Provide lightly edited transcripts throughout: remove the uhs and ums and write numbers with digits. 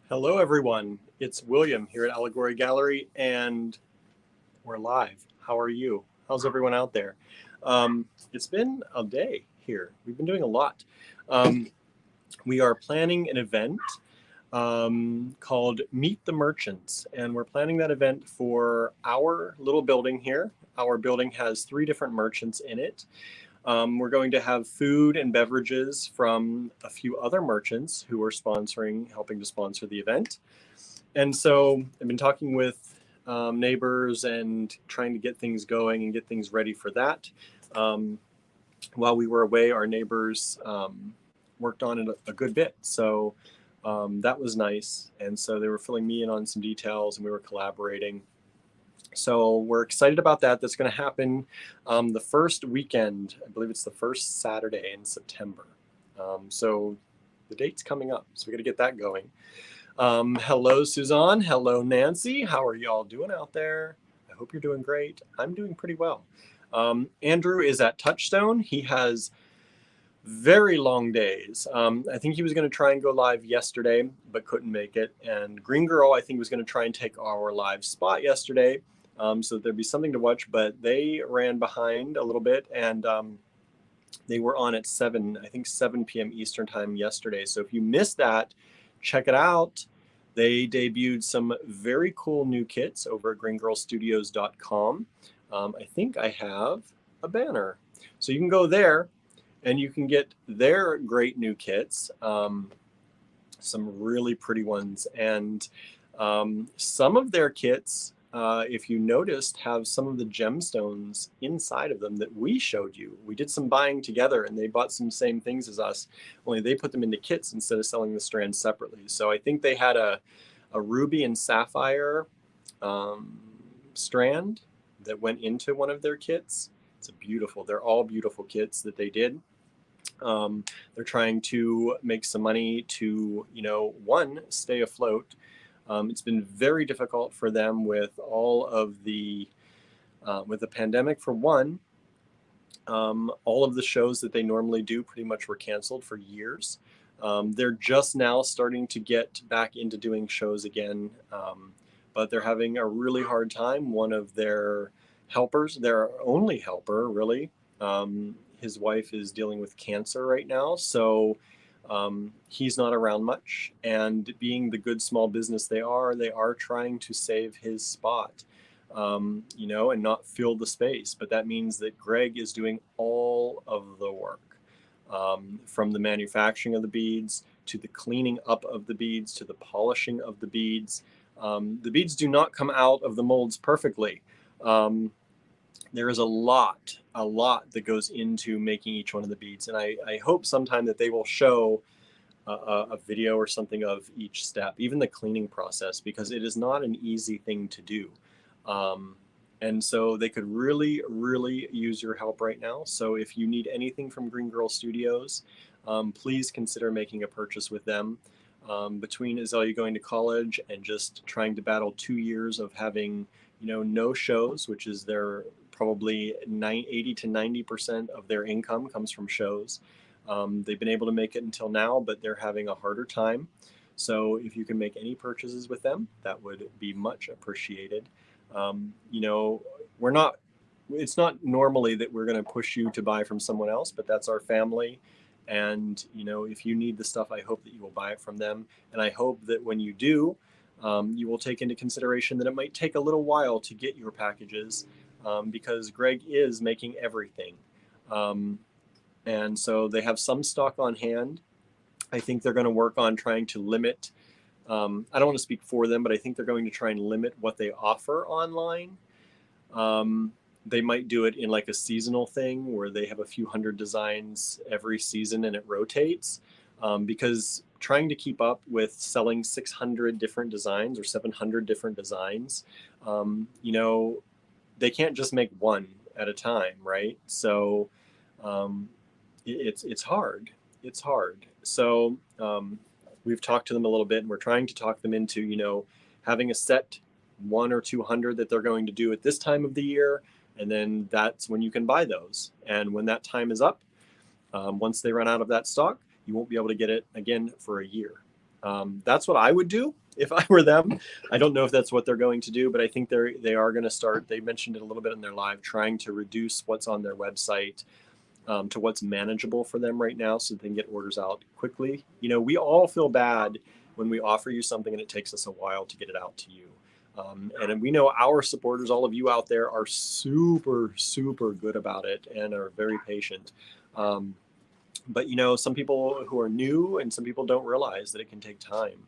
Hello, everyone. It's William here at Allegory Gallery, and we're live. How are you? How's everyone out there? It's been a day here. We've been doing a lot. We are planning an event called Meet the Merchants, and we're planning that event for our little building here. Our building has 3 different merchants in it. We're going to have food and beverages from a few other merchants who are helping to sponsor the event. And so I've been talking with neighbors and trying to get things going and get things ready for that. While we were away, our neighbors worked on it a good bit. So that was nice. And so they were filling me in on some details and we were collaborating. So we're excited about that. That's going to happen the first weekend. I believe it's the first Saturday in September. So the date's coming up. So we got to get that going. Hello, Suzanne. Hello, Nancy. How are y'all doing out there? I hope you're doing great. I'm doing pretty well. Andrew is at Touchstone. He has very long days. I think he was going to try and go live yesterday, but couldn't make it. And Green Girl, I think, was going to try and take our live spot yesterday. So there'd be something to watch, but they ran behind a little bit and they were on at 7 p.m. Eastern time yesterday. So if you missed that, check it out. They debuted some very cool new kits over at greengirlstudios.com. I think I have a banner. So you can go there and you can get their great new kits, some really pretty ones. And some of their kits, if you noticed, have some of the gemstones inside of them that we showed you. We did some buying together and they bought some same things as us, only they put them into kits instead of selling the strands separately. So I think they had a ruby and sapphire strand that went into one of their kits. They're all beautiful kits that they did. They're trying to make some money to, one, stay afloat. It's been very difficult for them with all of with the pandemic, for one. All of the shows that they normally do pretty much were canceled for years. They're just now starting to get back into doing shows again, but they're having a really hard time. One of their helpers, their only helper, really, his wife is dealing with cancer right now, so he's not around much. And being the good small business they are trying to save his spot, and not fill the space. But that means that Greg is doing all of the work, from the manufacturing of the beads to the cleaning up of the beads to the polishing of the beads. The beads do not come out of the molds perfectly. There is a lot that goes into making each one of the beads. And I hope sometime that they will show a video or something of each step, even the cleaning process, because it is not an easy thing to do. And so they could really, really use your help right now. So if you need anything from Green Girl Studios, please consider making a purchase with them. Between Azalea going to college and just trying to battle 2 years of having, no shows, which is their probably 80 to 90% of their income comes from shows. They've been able to make it until now, but they're having a harder time. So if you can make any purchases with them, that would be much appreciated. It's not normally that we're going to push you to buy from someone else, but that's our family. And, if you need the stuff, I hope that you will buy it from them. And I hope that when you do, you will take into consideration that it might take a little while to get your packages, because Greg is making everything. And so they have some stock on hand. I think they're going to work on trying to limit, I don't want to speak for them, but I think they're going to try and limit what they offer online. They might do it in like a seasonal thing where they have a few hundred designs every season and it rotates, because trying to keep up with selling 600 different designs or 700 different designs, they can't just make one at a time, right? So it's hard. It's hard. So we've talked to them a little bit, and we're trying to talk them into, having a set 100 or 200 that they're going to do at this time of the year. And then that's when you can buy those. And when that time is up, once they run out of that stock, you won't be able to get it again for a year. That's what I would do if I were them. I don't know if that's what they're going to do, but I think they are going to start. They mentioned it a little bit in their live, trying to reduce what's on their website to what's manageable for them right now, so they can get orders out quickly. You know, we all feel bad when we offer you something and it takes us a while to get it out to you. And we know our supporters, all of you out there, are super, super good about it and are very patient. But, you know, some people who are new and some people don't realize that it can take time.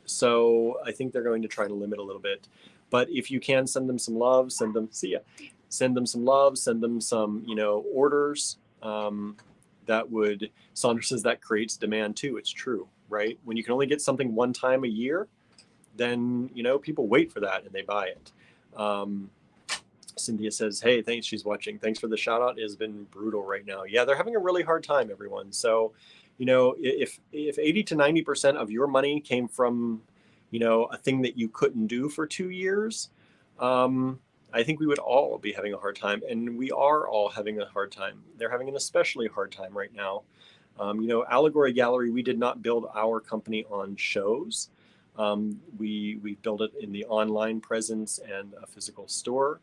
So I think they're going to try to limit a little bit. But if you can send them some love, send them some love, send them some, you know, orders. Sandra says that creates demand too. It's true, right? When you can only get something one time a year, then, you know, people wait for that and they buy it. Cynthia says, hey, thanks. She's watching. Thanks for the shout out. It has been brutal right now. Yeah, they're having a really hard time, everyone. So, you know, if 80 to 90% of your money came from, you know, a thing that you couldn't do for 2 years, I think we would all be having a hard time. And we are all having a hard time. They're having an especially hard time right now. You know, Allegory Gallery, we did not build our company on shows. We built it in the online presence and a physical store.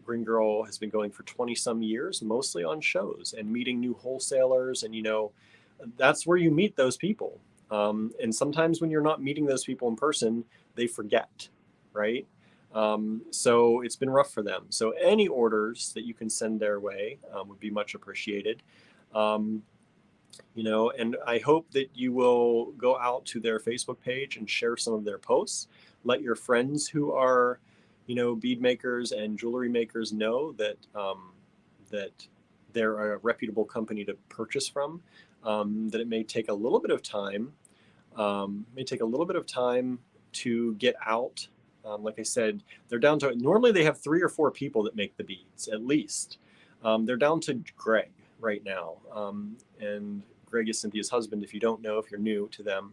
Green Girl has been going for 20 some years, mostly on shows and meeting new wholesalers. And, you know, that's where you meet those people. And sometimes when you're not meeting those people in person, they forget, right? So it's been rough for them. So any orders that you can send their way would be much appreciated. You know, and I hope that you will go out to their Facebook page and share some of their posts. Let your friends who are, you know, bead makers and jewelry makers know that that they're a reputable company to purchase from. That it may take a little bit of time. To get out. Like I said, they're down to, normally they have 3 or 4 people that make the beads at least. They're down to Greg right now. And Greg is Cynthia's husband, if you don't know, if you're new to them.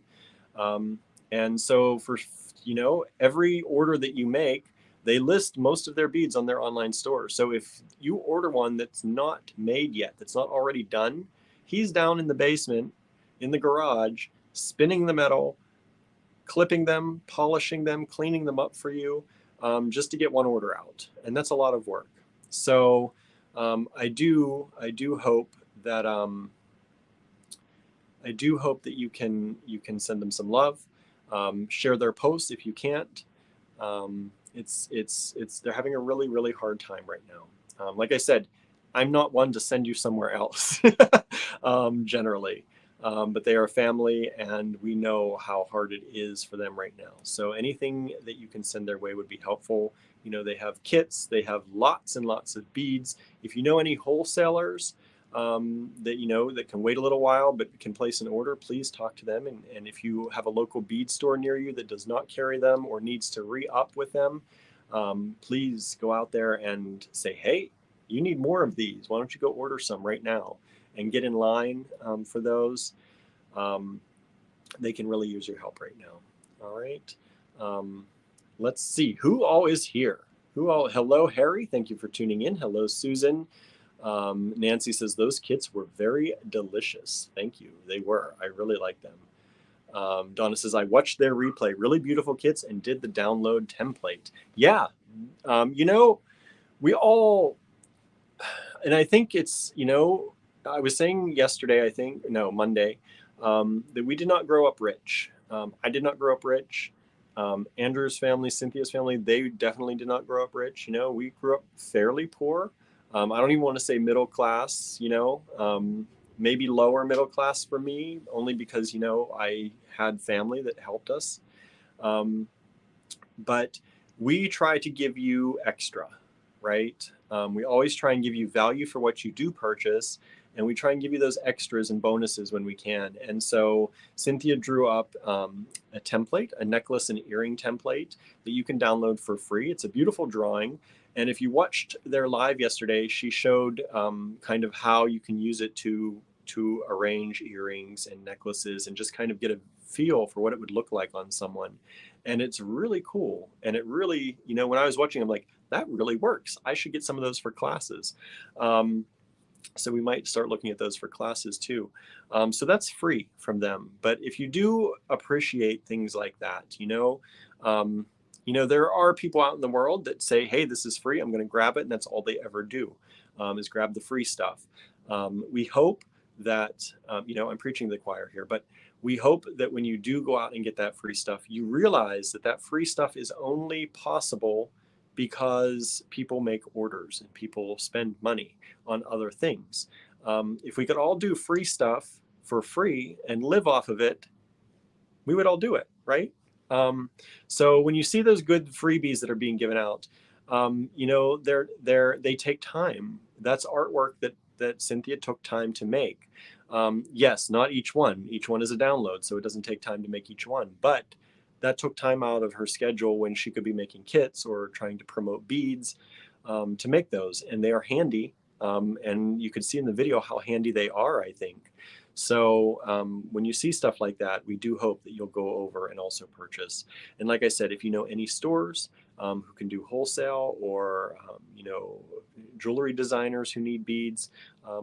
And so for, you know, every order that you make, they list most of their beads on their online store. So if you order one that's not made yet, that's not already done, he's down in the basement, in the garage, spinning the metal, clipping them, polishing them, cleaning them up for you, just to get one order out. And that's a lot of work. So I do hope that you can send them some love, share their posts if you can't. They're having a really, really hard time right now. Like I said, I'm not one to send you somewhere else, generally. But they are a family, and we know how hard it is for them right now. So anything that you can send their way would be helpful. You know, they have kits, they have lots and lots of beads. If you know any wholesalers that you know that can wait a little while but can place an order, please talk to them. And if you have a local bead store near you that does not carry them or needs to re-up with them, please go out there and say, hey, you need more of these. Why don't you go order some right now and get in line for those. They can really use your help right now. All right. Let's see who all is here. Hello, Harry. Thank you for tuning in. Hello, Susan. Nancy says those kits were very delicious. Thank you. They were. I really like them. Donna says I watched their replay. Really beautiful kits and did the download template. Yeah. You know, we all, and I think it's, you know, I was saying yesterday, Monday, that we did not grow up rich. I did not grow up rich. Andrew's family, Cynthia's family, they definitely did not grow up rich. You know, we grew up fairly poor. I don't even want to say middle class, you know, maybe lower middle class for me, only because, you know, I had family that helped us. But we try to give you extra, right? We always try and give you value for what you do purchase, and we try and give you those extras and bonuses when we can. And so Cynthia drew up a template, a necklace and earring template that you can download for free. It's a beautiful drawing. And if you watched their live yesterday, she showed kind of how you can use it to arrange earrings and necklaces and just kind of get a feel for what it would look like on someone. And it's really cool. And it really, you know, when I was watching, I'm like, that really works. I should get some of those for classes. So we might start looking at those for classes too. So that's free from them. But if you do appreciate things like that, there are people out in the world that say, hey, this is free, I'm going to grab it. And that's all they ever do, is grab the free stuff. We hope that, I'm preaching to the choir here, but we hope that when you do go out and get that free stuff, you realize that that free stuff is only possible because people make orders and people spend money on other things. If we could all do free stuff for free and live off of it, we would all do it, right? So when you see those good freebies that are being given out, they take time. That's artwork that Cynthia took time to make. Yes, not each one. Each one is a download, so it doesn't take time to make each one. But that took time out of her schedule when she could be making kits or trying to promote beads to make those. And they are handy. And you can see in the video how handy they are, I think. So when you see stuff like that, we do hope that you'll go over and also purchase. And like I said, if you know any stores who can do wholesale or, jewelry designers who need beads,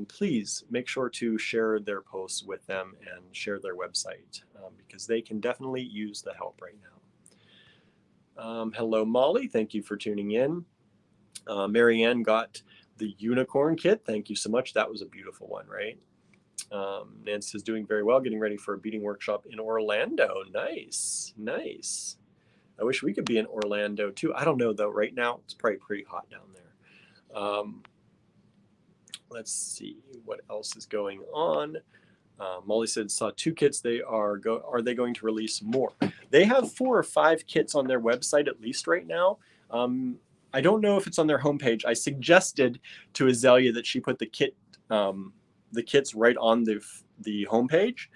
please make sure to share their posts with them and share their website because they can definitely use the help right now. Hello, Molly. Thank you for tuning in. Marianne got the unicorn kit. Thank you so much. That was a beautiful one, right? Nancy is doing very well, getting ready for a beading workshop in Orlando. Nice, nice. I wish we could be in Orlando too. I don't know though. Right now, it's probably pretty hot down there. Let's see what else is going on. Molly said saw 2 kits. Are they going to release more? They have 4 or 5 kits on their website at least right now. I don't know if it's on their homepage. I suggested to Azalea that she put the kits right on the homepage,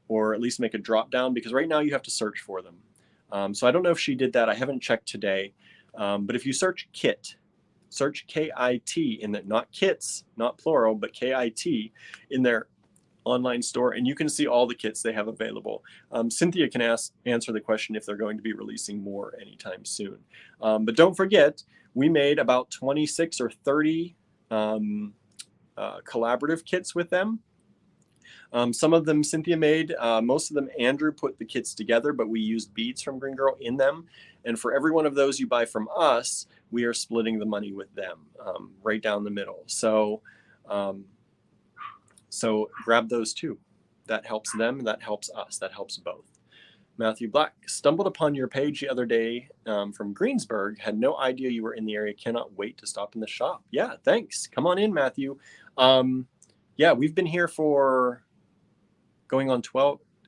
or at least make a drop down, because right now you have to search for them. So I don't know if she did that. I haven't checked today. But if you search kit, search KIT in that, not kits, not plural, but KIT in their online store, and you can see all the kits they have available. Cynthia can answer the question if they're going to be releasing more anytime soon. But don't forget, we made about 26 or 30 collaborative kits with them. Some of them Cynthia made, most of them Andrew put the kits together, but we used beads from Green Girl in them. And for every one of those you buy from us, we are splitting the money with them, right down the middle. So grab those too. That helps them, that helps us, that helps both. Matthew Black, stumbled upon your page the other day from Greensburg. Had no idea you were in the area. Cannot wait to stop in the shop. Yeah, thanks. Come on in, Matthew. Yeah, we've been here for going on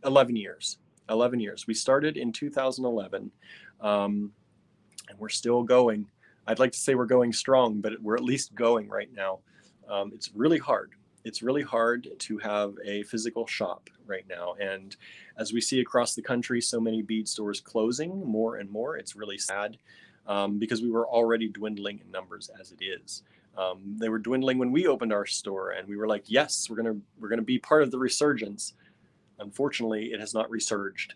11 years. 11 years. We started in 2011, and we're still going. I'd like to say we're going strong, but we're at least going right now. It's really hard. It's really hard to have a physical shop right now. And as we see across the country, so many bead stores closing more and more, it's really sad because we were already dwindling in numbers as it is. They were dwindling when we opened our store, and we were like, yes, we're gonna be part of the resurgence. Unfortunately, it has not resurged.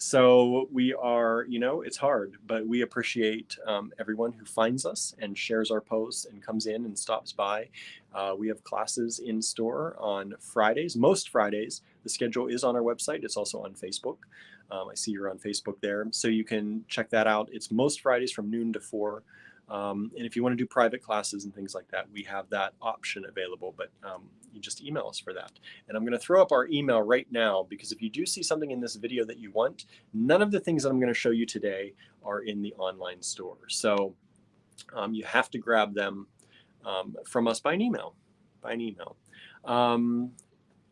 So we are, it's hard, but we appreciate everyone who finds us and shares our posts and comes in and stops by. We have classes in store on Fridays, most Fridays. The schedule is on our website. It's also on Facebook. I see you're on Facebook there, so you can check that out. It's most Fridays from noon to 4. And if you want to do private classes and things like that, we have that option available, but you just email us for that. And I'm going to throw up our email right now, because if you do see something in this video that you want, none of the things that I'm going to show you today are in the online store. So you have to grab them from us by an email.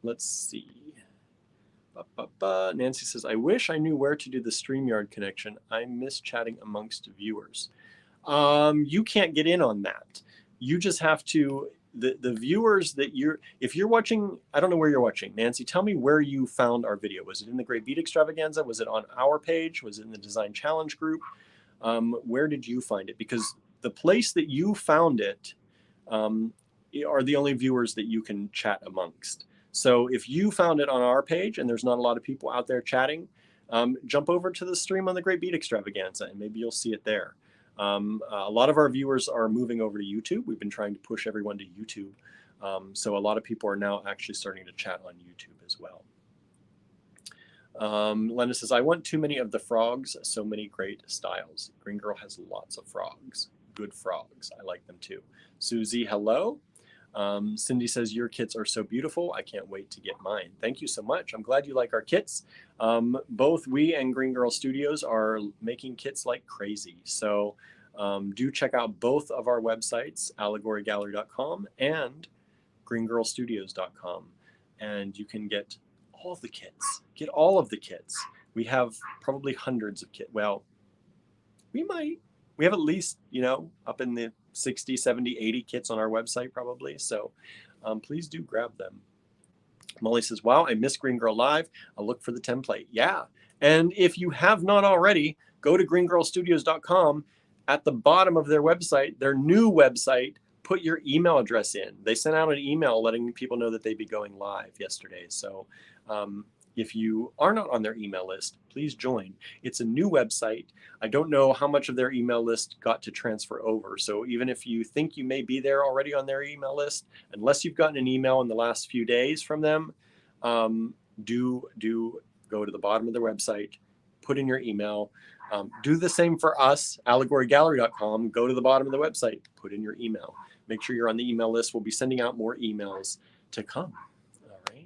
Let's see. Nancy says, I wish I knew where to do the StreamYard connection. I miss chatting amongst viewers. You can't get in on that. You just have to, the viewers that if you're watching, I don't know where you're watching. Nancy, tell me where you found our video. Was it in the Great Bead Extravaganza? Was it on our page? Was it in the Design Challenge group? Where did you find it? Because the place that you found it are the only viewers that you can chat amongst. So if you found it on our page and there's not a lot of people out there chatting, jump over to the stream on the Great Bead Extravaganza and maybe you'll see it there. A lot of our viewers are moving over to YouTube. We've been trying to push everyone to YouTube. So a lot of people are now actually starting to chat on YouTube as well. Lena says, I want too many of the frogs, so many great styles. Green Girl has lots of frogs. Good frogs. I like them too. Susie, hello. Cindy says, your kits are so beautiful. I can't wait to get mine. Thank you so much. I'm glad you like our kits. Both we and Green Girl Studios are making kits like crazy. So do check out both of our websites, allegorygallery.com and greengirlstudios.com. And you can get all the kits. Get all of the kits. We have probably hundreds of kits. Well, we have at least, up in the 60, 70, 80 kits on our website probably. So please do grab them. Molly says, wow, I miss Green Girl Live. I'll look for the template. Yeah. And if you have not already, go to greengirlstudios.com. At the bottom of their website, their new website, put your email address in. They sent out an email letting people know that they'd be going live yesterday. So if you are not on their email list, please join. It's a new website. I don't know how much of their email list got to transfer over. So even if you think you may be there already on their email list, unless you've gotten an email in the last few days from them, do go to the bottom of their website, put in your email. Do the same for us, allegorygallery.com. Go to the bottom of the website, put in your email. Make sure you're on the email list. We'll be sending out more emails to come. All right.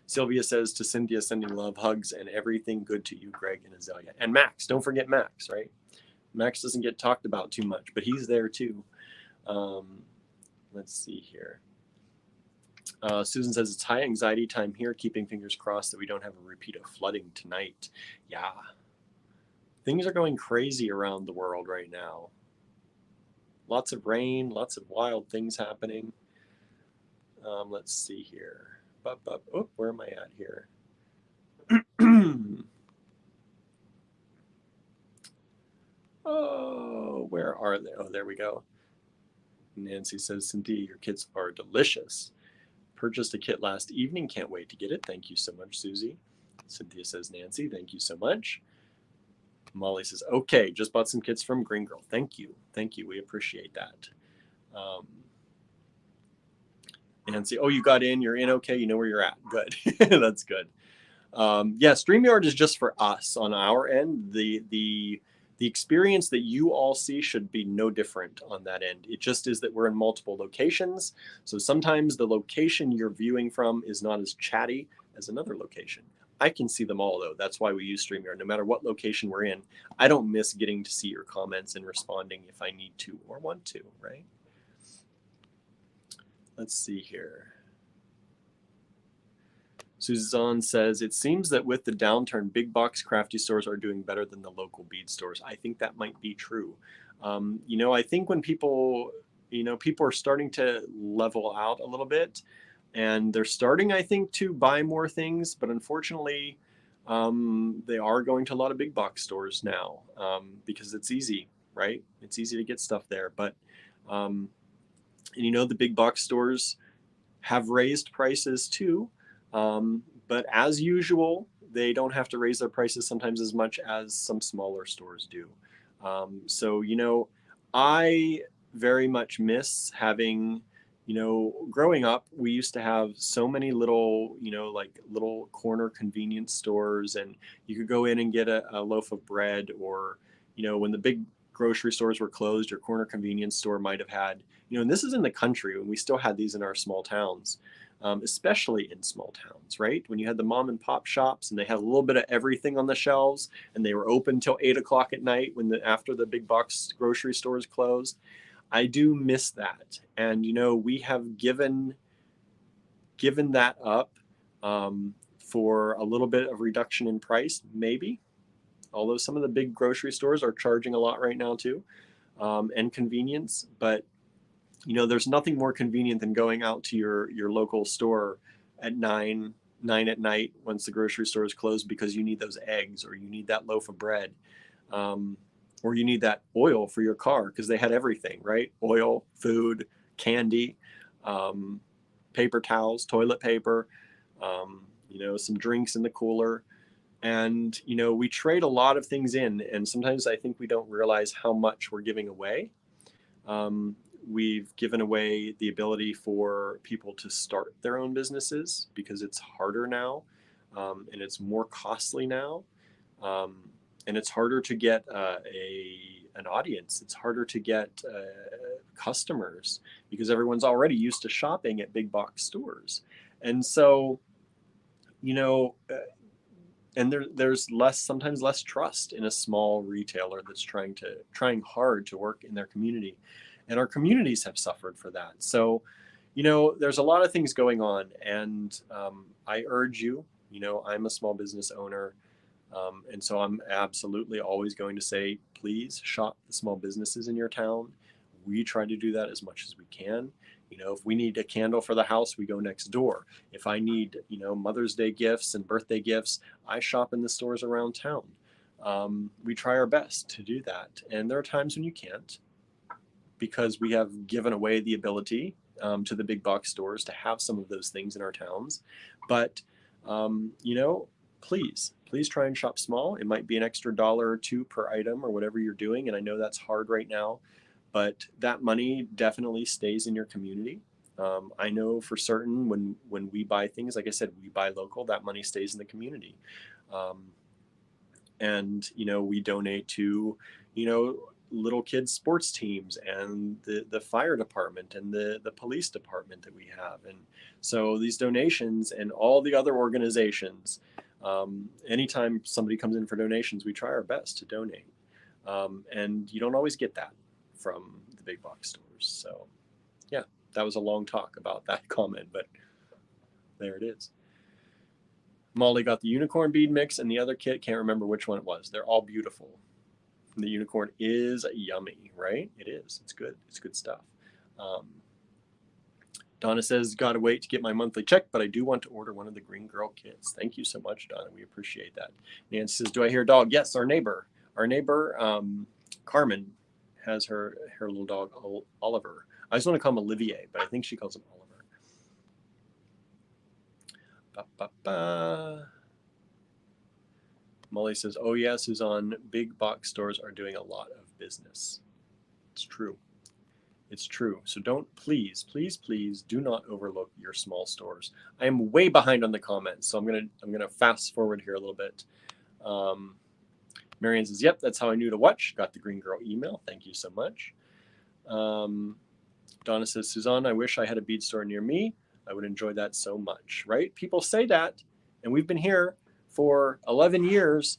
Sylvia says to Cynthia, sending love, hugs, and everything good to you, Greg and Azalea. And Max, don't forget Max, right? Max doesn't get talked about too much, but he's there too. Let's see here. Susan says it's high anxiety time here, keeping fingers crossed that we don't have a repeat of flooding tonight. Yeah. Things are going crazy around the world right now. Lots of rain, lots of wild things happening. Let's see here. Oh, where am I at here? Oh, where are they? Oh, there we go. Nancy says, Cynthia, your kits are delicious. Purchased a kit last evening. Can't wait to get it. Thank you so much, Susie. Cynthia says, Nancy, thank you so much. Molly says, okay, just bought some kits from Green Girl. Thank you. Thank you. We appreciate that. Nancy, oh, you got in. You're in. Okay. You know where you're at. Good. That's good. Yeah, StreamYard is just for us on our end. The experience that you all see should be no different on that end. It just is that we're in multiple locations. So sometimes the location you're viewing from is not as chatty as another location. I can see them all, though. That's why we use StreamYard. No matter what location we're in, I don't miss getting to see your comments and responding if I need to or want to, right? Let's see here. Suzanne says, it seems that with the downturn, big box crafty stores are doing better than the local bead stores. I think that might be true. I think when people are starting to level out a little bit, and they're starting, I think, to buy more things, but unfortunately, they are going to a lot of big box stores now because it's easy, right? It's easy to get stuff there. But, the big box stores have raised prices too. But as usual, they don't have to raise their prices sometimes as much as some smaller stores do. So, I very much miss having, growing up, we used to have so many little, like little corner convenience stores, and you could go in and get a loaf of bread, or, when the big grocery stores were closed, your corner convenience store might have had, and this is in the country, and we still had these in our small towns. Especially in small towns, right? When you had the mom and pop shops and they had a little bit of everything on the shelves, and they were open till 8 o'clock at night after the big box grocery stores closed. I do miss that. And, we have given that up for a little bit of reduction in price, maybe. Although some of the big grocery stores are charging a lot right now too, and convenience, but there's nothing more convenient than going out to your local store at 9 at night once the grocery store is closed, because you need those eggs, or you need that loaf of bread, or you need that oil for your car, because they had everything, right? Oil, food, candy, paper towels, toilet paper, some drinks in the cooler. And, you know, we trade a lot of things in, and sometimes I think we don't realize how much we're giving away. We've given away the ability for people to start their own businesses because it's harder now, and it's more costly now, and it's harder to get an audience. It's harder to get customers because everyone's already used to shopping at big box stores. And so, you know, and there's sometimes less trust in a small retailer that's trying hard to work in their community, and our communities have suffered for that. So, you know, there's a lot of things going on, and I urge you. You know, I'm a small business owner, and so I'm absolutely always going to say, please shop the small businesses in your town. We try to do that as much as we can. You know, if we need a candle for the house, we go next door. If I need, you know, Mother's Day gifts and birthday gifts, I shop in the stores around town. We try our best to do that. And there are times when you can't, because we have given away the ability to the big box stores to have some of those things in our towns. But, you know, please try and shop small. It might be an extra $1 or $2 per item or whatever you're doing. And I know that's hard right now, but that money definitely stays in your community. I know for certain when we buy things, like I said, we buy local, that money stays in the community. And, you know, we donate to, you know, little kids sports teams and the fire department and the police department that we have. And so these donations and all the other organizations, anytime somebody comes in for donations, we try our best to donate. And you don't always get that from the big box stores. So yeah, that was a long talk about that comment, but there it is. Molly got the unicorn bead mix and the other kit, can't remember which one it was. They're all beautiful. The unicorn is yummy, right? It is. It's good. It's good stuff. Donna says, gotta wait to get my monthly check, but I do want to order one of the Green Girl kits. Thank you so much, Donna. We appreciate that. Nancy says, do I hear a dog? Yes, our neighbor, Carmen, has her little dog, Oliver. I just want to call him Olivier, but I think she calls him Oliver. Molly says, oh yeah, Suzanne, big box stores are doing a lot of business. It's true. It's true. So please do not overlook your small stores. I am way behind on the comments, so I'm gonna fast forward here a little bit. Marianne says, yep, that's how I knew to watch. Got the Green Girl email. Thank you so much. Donna says, Suzanne, I wish I had a bead store near me. I would enjoy that so much, right? People say that, and we've been here for 11 years.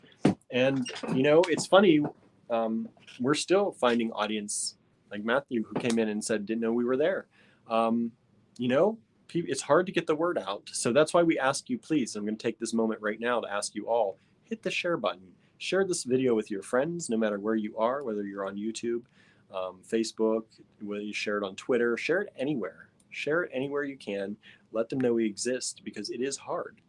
And, you know, it's funny. We're still finding audience, like Matthew, who came in and said, didn't know we were there. You know, it's hard to get the word out. So that's why we ask you, please, I'm going to take this moment right now to ask you all, hit the share button. Share this video with your friends, no matter where you are, whether you're on YouTube, Facebook, whether you share it on Twitter, share it anywhere. Share it anywhere you can. Let them know we exist, because it is hard.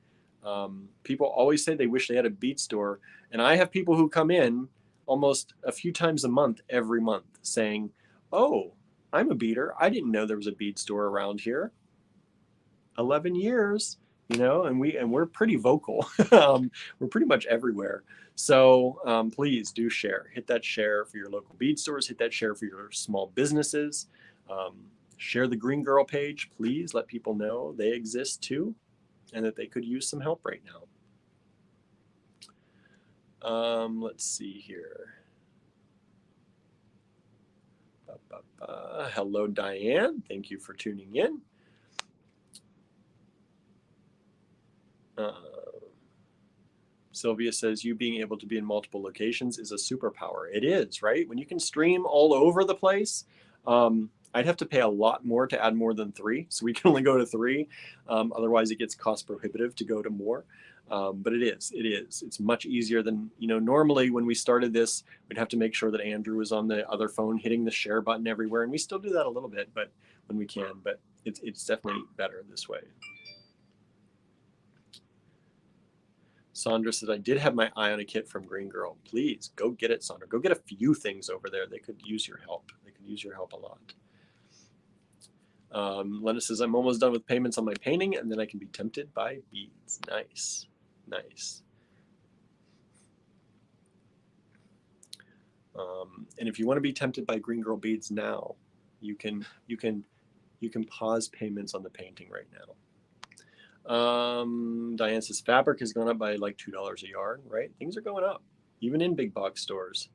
People always say they wish they had a bead store. And I have people who come in almost a few times a month, every month, saying, oh, I'm a beader. I didn't know there was a bead store around here. 11 years, you know, and we're pretty vocal. We're pretty much everywhere. So please do share. Hit that share for your local bead stores. Hit that share for your small businesses. Share the Green Girl page. Please let people know they exist too, and that they could use some help right now. Let's see here. Hello, Diane. Thank you for tuning in. Sylvia says, you being able to be in multiple locations is a superpower. It is, right? When you can stream all over the place, I'd have to pay a lot more to add more than 3. So we can only go to 3. Otherwise, it gets cost prohibitive to go to more. But it is. It's much easier than, you know, normally when we started this, we'd have to make sure that Andrew was on the other phone hitting the share button everywhere. And we still do that a little bit, but when we can. But it's definitely better this way. Sandra says, I did have my eye on a kit from Green Girl. Please go get it, Sandra. Go get a few things over there. They could use your help. They could use your help a lot. Lena says, I'm almost done with payments on my painting, and then I can be tempted by beads. Nice. Nice. And if you want to be tempted by Green Girl beads now, you can pause payments on the painting right now. Diane says fabric has gone up by like $2 a yard, right? Things are going up, even in big box stores.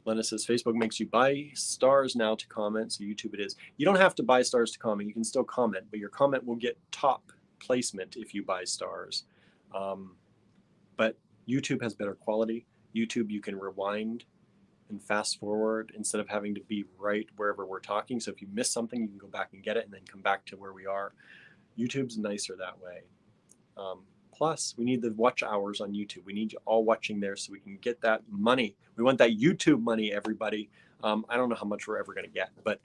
Lena says Facebook makes you buy stars now to comment, so YouTube it is. You don't have to buy stars to comment. You can still comment, but your comment will get top placement if you buy stars. But YouTube has better quality. YouTube, you can rewind and fast forward instead of having to be right wherever we're talking. So if you miss something, you can go back and get it and then come back to where we are. YouTube's nicer that way. Plus, we need the watch hours on YouTube. We need you all watching there so we can get that money. We want that YouTube money, everybody. I don't know how much we're ever going to get, but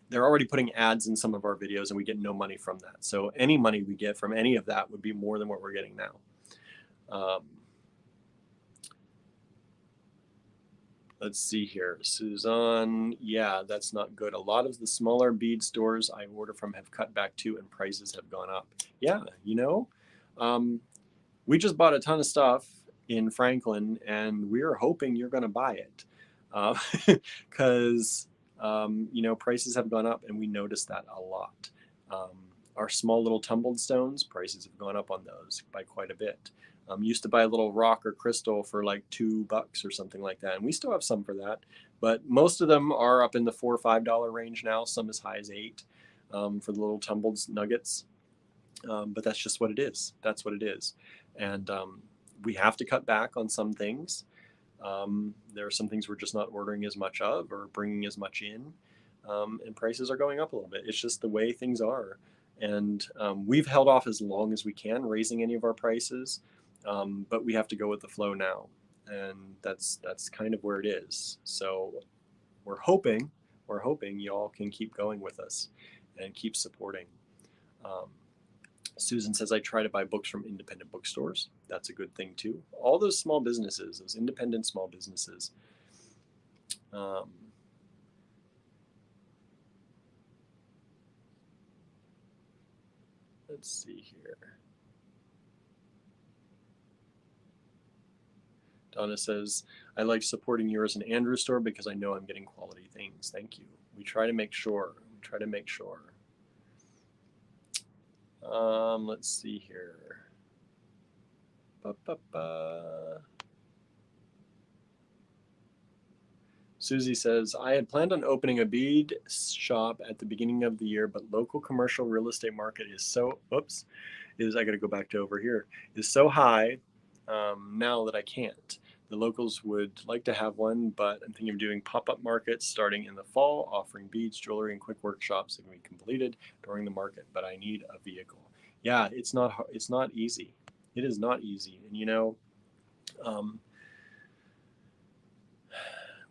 they're already putting ads in some of our videos and we get no money from that. So any money we get from any of that would be more than what we're getting now. Let's see here. Suzanne, yeah, that's not good. A lot of the smaller bead stores I order from have cut back too and prices have gone up. Yeah, you know, we just bought a ton of stuff in Franklin and we're hoping you're going to buy it because, you know, prices have gone up and we noticed that a lot. Our small little tumbled stones, prices have gone up on those by quite a bit. Used to buy a little rock or crystal for like $2 or something like that. And we still have some for that, but most of them are up in the $4 or $5 range now, some as high as $8 for the little tumbled nuggets. But that's just what it is. That's what it is. And we have to cut back on some things. There are some things we're just not ordering as much of or bringing as much in. And prices are going up a little bit. It's just the way things are. And we've held off as long as we can raising any of our prices. But we have to go with the flow now, and that's kind of where it is. So we're hoping y'all can keep going with us and keep supporting. Susan says, I try to buy books from independent bookstores. That's a good thing too. All those small businesses, those independent small businesses. Let's see here. Donna says, I like supporting yours and Andrew's store because I know I'm getting quality things. Thank you. We try to make sure. Let's see here. Susie says, I had planned on opening a bead shop at the beginning of the year, but local commercial real estate market is so, I got to go back to over here, is so high now that I can't. The locals would like to have one, but I'm thinking of doing pop-up markets starting in the fall, offering beads, jewelry, and quick workshops that can be completed during the market, but I need a vehicle. Yeah, it's not easy. It is not easy. And you know,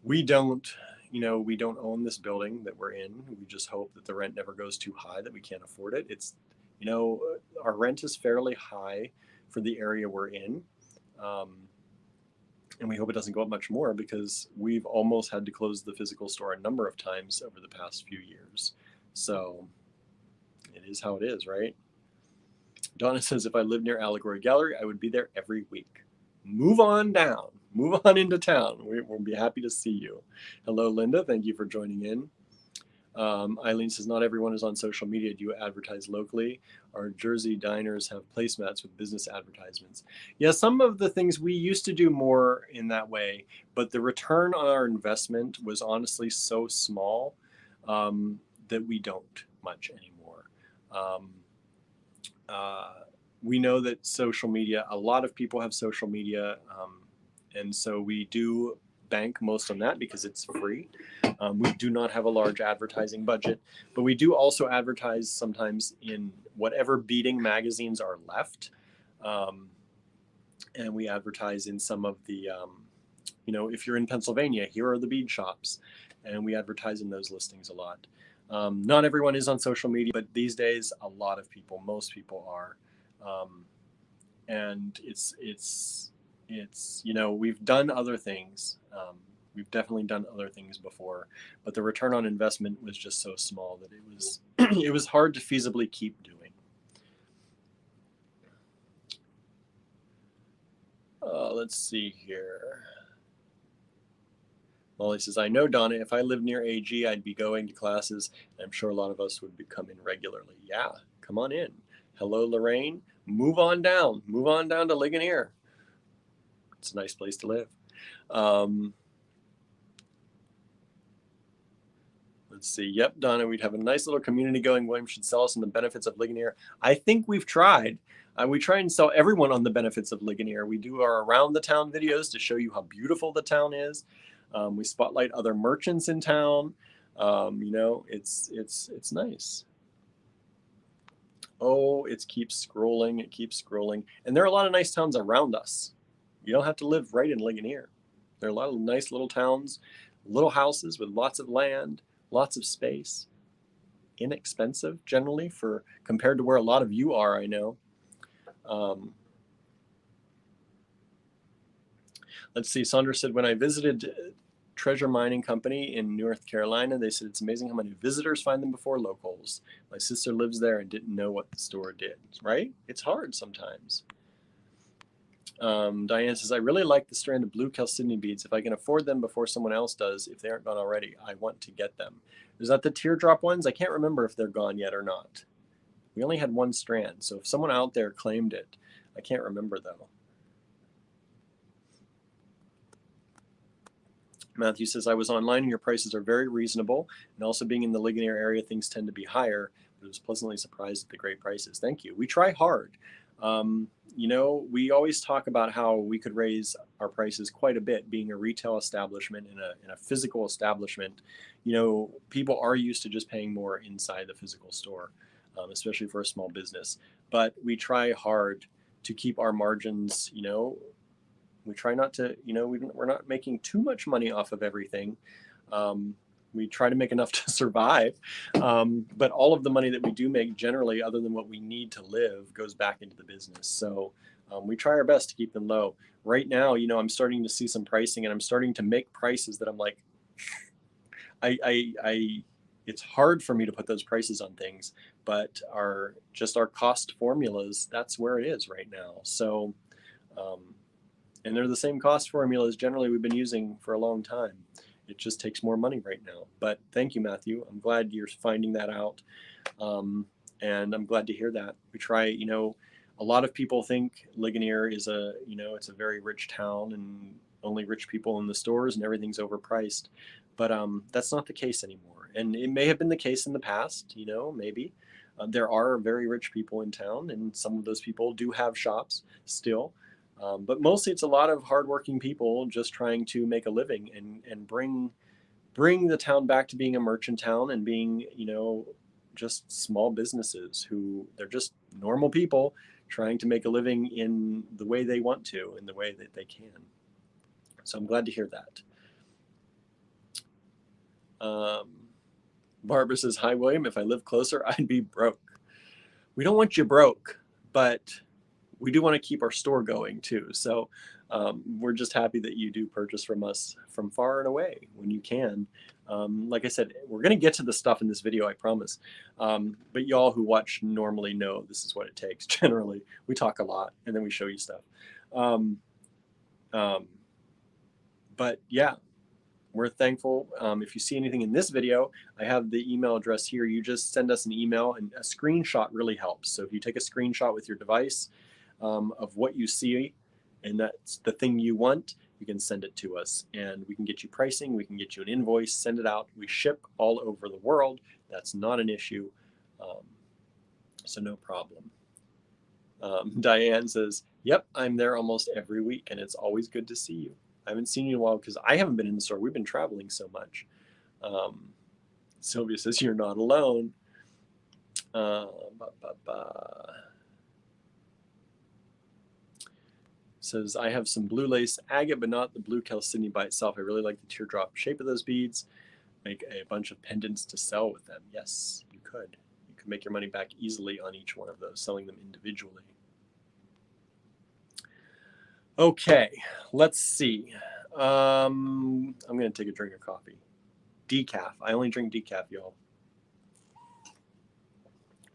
we don't own this building that we're in. We just hope that the rent never goes too high that we can't afford it. It's, you know, our rent is fairly high for the area we're in. And we hope it doesn't go up much more because we've almost had to close the physical store a number of times over the past few years. So it is how it is, right? Donna says, if I lived near Allegory Gallery, I would be there every week. Move on down. Move on into town. We'll be happy to see you. Hello, Linda. Thank you for joining in. Eileen says, not everyone is on social media. Do you advertise locally? Our Jersey diners have placemats with business advertisements. Yeah, some of the things we used to do more in that way, but the return on our investment was honestly so small that we don't much anymore. We know that social media, a lot of people have social media, and so we do bank most on that because it's free. We do not have a large advertising budget, but we do also advertise sometimes in whatever beading magazines are left. And we advertise in some of the, you know, if you're in Pennsylvania, here are the bead shops. And we advertise in those listings a lot. Not everyone is on social media, but these days, a lot of people, most people are. And it's, you know, we've done other things. We've definitely done other things before, but the return on investment was just so small that it was it was hard to feasibly keep doing. Let's see here. Molly says, I know, Donna, if I lived near AG, I'd be going to classes. I'm sure a lot of us would be coming regularly. Yeah, come on in. Hello, Lorraine. Move on down. Move on down to Ligonier. It's a nice place to live. Let's see. Yep, Donna, we'd have a nice little community going. William should sell us on the benefits of Ligonier. I think we've tried. We try and sell everyone on the benefits of Ligonier. We do our around the town videos to show you how beautiful the town is. We spotlight other merchants in town. You know, it's nice. Oh, it keeps scrolling. It keeps scrolling. And there are a lot of nice towns around us. You don't have to live right in Ligonier. There are a lot of nice little towns, little houses with lots of land, lots of space, inexpensive generally for compared to where a lot of you are, I know. Let's see, Sandra said, when I visited Treasure Mining Company in North Carolina, they said it's amazing how many visitors find them before locals. My sister lives there and didn't know what the store did, right? It's hard sometimes. Diane says, I really like the strand of blue chalcedony beads. If I can afford them before someone else does, if they aren't gone already, I want to get them. Is that the teardrop ones? I can't remember if they're gone yet or not. We only had one strand, so if someone out there claimed it, I can't remember though. Matthew says, I was online and your prices are very reasonable. And also being in the Ligonier area, things tend to be higher, but I was pleasantly surprised at the great prices. Thank you. We try hard. You know, we always talk about how we could raise our prices quite a bit being a retail establishment and a physical establishment. You know, people are used to just paying more inside the physical store, especially for a small business. But we try hard to keep our margins, you know, we try not to, you know, we're not making too much money off of everything. We try to make enough to survive. But all of the money that we do make generally, other than what we need to live, goes back into the business. So we try our best to keep them low. Right now, you know, I'm starting to see some pricing and I'm starting to make prices that I'm like, it's hard for me to put those prices on things, but our cost formulas, that's where it is right now. So, and they're the same cost formulas generally we've been using for a long time. It just takes more money right now. But thank you, Matthew. I'm glad you're finding that out. And I'm glad to hear that. We try, you know, a lot of people think Ligonier is a, you know, it's a very rich town and only rich people in the stores and everything's overpriced. But that's not the case anymore. And it may have been the case in the past, you know, maybe. There are very rich people in town and some of those people do have shops still. But mostly it's a lot of hardworking people just trying to make a living and bring the town back to being a merchant town and being, you know, just small businesses who they're just normal people trying to make a living in the way they want to, in the way that they can. So I'm glad to hear that. Barbara says, hi, William. If I lived closer, I'd be broke. We don't want you broke, but we do want to keep our store going too. So we're just happy that you do purchase from us from far and away when you can. Like I said, we're going to get to the stuff in this video, I promise. But y'all who watch normally know this is what it takes. Generally, we talk a lot and then we show you stuff. But yeah, we're thankful. If you see anything in this video, I have the email address here. You just send us an email and a screenshot really helps. So if you take a screenshot with your device, of what you see and that's the thing you want, you can send it to us and we can get you pricing, we can get you an invoice, send it out. We ship all over the world. That's not an issue. So no problem. Diane says, yep, I'm there almost every week and it's always good to see you. I haven't seen you in a while because I haven't been in the store. We've been traveling so much. Sylvia says, you're not alone. Says, I have some blue lace agate, but not the blue chalcedony by itself. I really like the teardrop shape of those beads. Make a bunch of pendants to sell with them. Yes, you could. You could make your money back easily on each one of those, selling them individually. Okay, let's see. I'm going to take a drink of coffee. Decaf. I only drink decaf, y'all.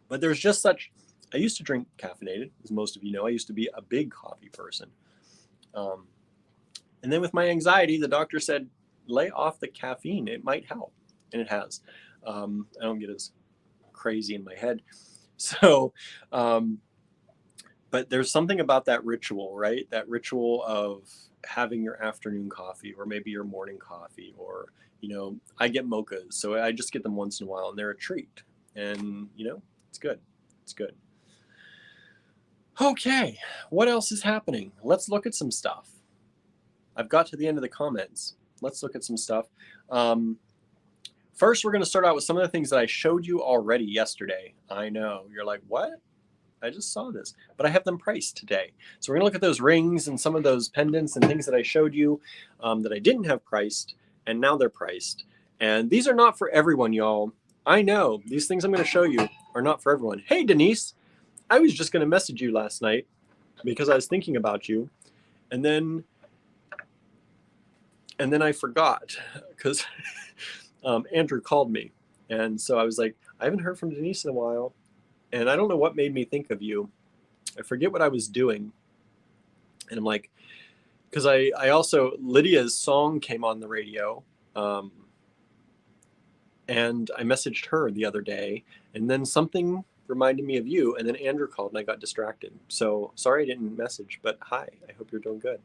But there's just such... I used to drink caffeinated, as most of you know. I used to be a big coffee person. And then with my anxiety, the doctor said, lay off the caffeine. It might help. And it has. I don't get as crazy in my head. So, but there's something about that ritual, right? That ritual of having your afternoon coffee or maybe your morning coffee, or, you know, I get mochas. So I just get them once in a while and they're a treat. And, you know, it's good. It's good. Okay, what else is happening? Let's look at some stuff. I've got to the end of the comments. Let's look at some stuff. First, we're going to start out with some of the things that I showed you already yesterday. I know, you're like, what? I just saw this, but I have them priced today. So we're going to look at those rings and some of those pendants and things that I showed you that I didn't have priced, and now they're priced. And these are not for everyone, y'all. I know, these things I'm going to show you are not for everyone. Hey, Denise, I was just going to message you last night because I was thinking about you, and then I forgot because Andrew called me, and so I was like, I haven't heard from Denise in a while, and I don't know what made me think of you. I forget what I was doing, and I'm like, because I also, Lydia's song came on the radio, and I messaged her the other day, and then something reminded me of you, and then Andrew called and I got distracted. So sorry I didn't message, but hi, I hope you're doing good.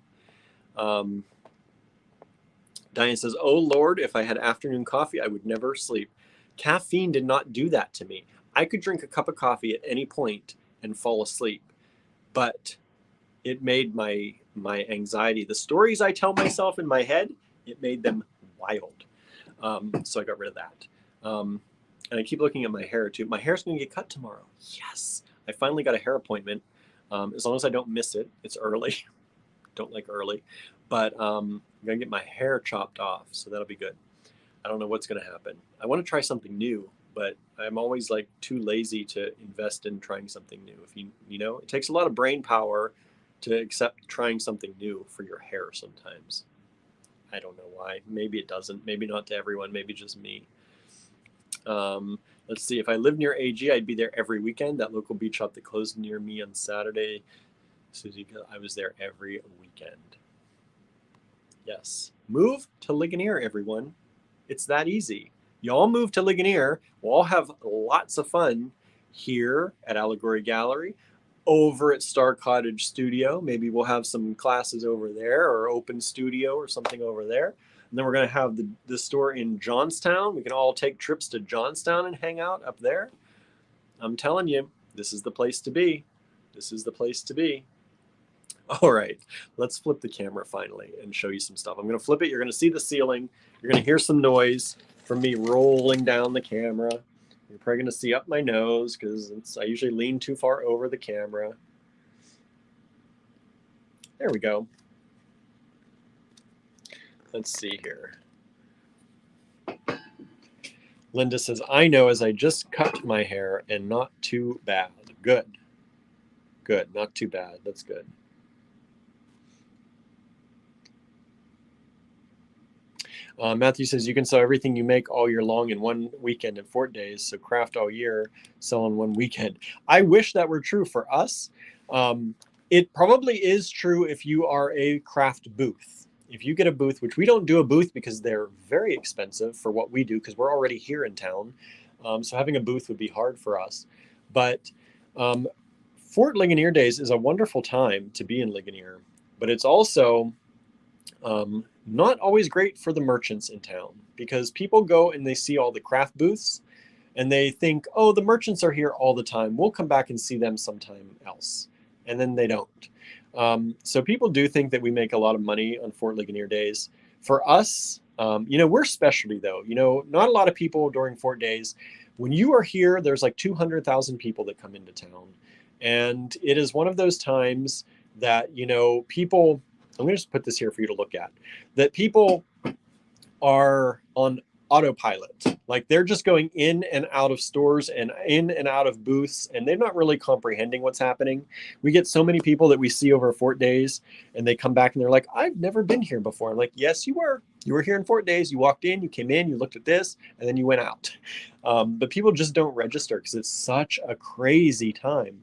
Diane says, oh Lord, if I had afternoon coffee, I would never sleep. Caffeine did not do that to me. I could drink a cup of coffee at any point and fall asleep, but it made my anxiety, the stories I tell myself in my head, it made them wild. So I got rid of that. And I keep looking at my hair too. My hair's going to get cut tomorrow. Yes. I finally got a hair appointment. As long as I don't miss it. It's early. Don't like early. But I'm going to get my hair chopped off. So that'll be good. I don't know what's going to happen. I want to try something new, but I'm always like too lazy to invest in trying something new. If you know, it takes a lot of brain power to accept trying something new for your hair sometimes. I don't know why. Maybe it doesn't. Maybe not to everyone. Maybe just me. Let's see. If I lived near AG, I'd be there every weekend. That local beach shop that closed near me on Saturday. Susie, I was there every weekend. Yes. Move to Ligonier, everyone. It's that easy. You all move to Ligonier. We'll all have lots of fun here at Allegory Gallery, over at Star Cottage Studio. Maybe we'll have some classes over there, or open studio or something over there. And then we're going to have the store in Johnstown. We can all take trips to Johnstown and hang out up there. I'm telling you, this is the place to be. This is the place to be. All right, let's flip the camera finally and show you some stuff. I'm going to flip it. You're going to see the ceiling. You're going to hear some noise from me rolling down the camera. You're probably going to see up my nose because I usually lean too far over the camera. There we go. Let's see here. Linda says, I know as I just cut my hair and not too bad. Good. Good. Not too bad. That's good. Matthew says, you can sell everything you make all year long in one weekend and 4 days. So craft all year, sell in one weekend. I wish that were true for us. It probably is true if you are a craft booth. If you get a booth, which we don't do a booth because they're very expensive for what we do, because we're already here in town. So having a booth would be hard for us. But Fort Ligonier Days is a wonderful time to be in Ligonier. But it's also not always great for the merchants in town, because people go and they see all the craft booths and they think, oh, the merchants are here all the time. We'll come back and see them sometime else. And then they don't. So people do think that we make a lot of money on Fort Ligonier Days. For us, you know, we're specialty though. You know, not a lot of people during Fort Days. When you are here, there's like 200,000 people that come into town. And it is one of those times that, you know, people, I'm going to just put this here for you to look at, that people are on autopilot. Like they're just going in and out of stores and in and out of booths, and they're not really comprehending what's happening. We get so many people that we see over Fort Days, and they come back and they're like, I've never been here before. I'm like, yes, you were. You were here in Fort Days. You walked in, you came in, you looked at this, and then you went out. But people just don't register because it's such a crazy time.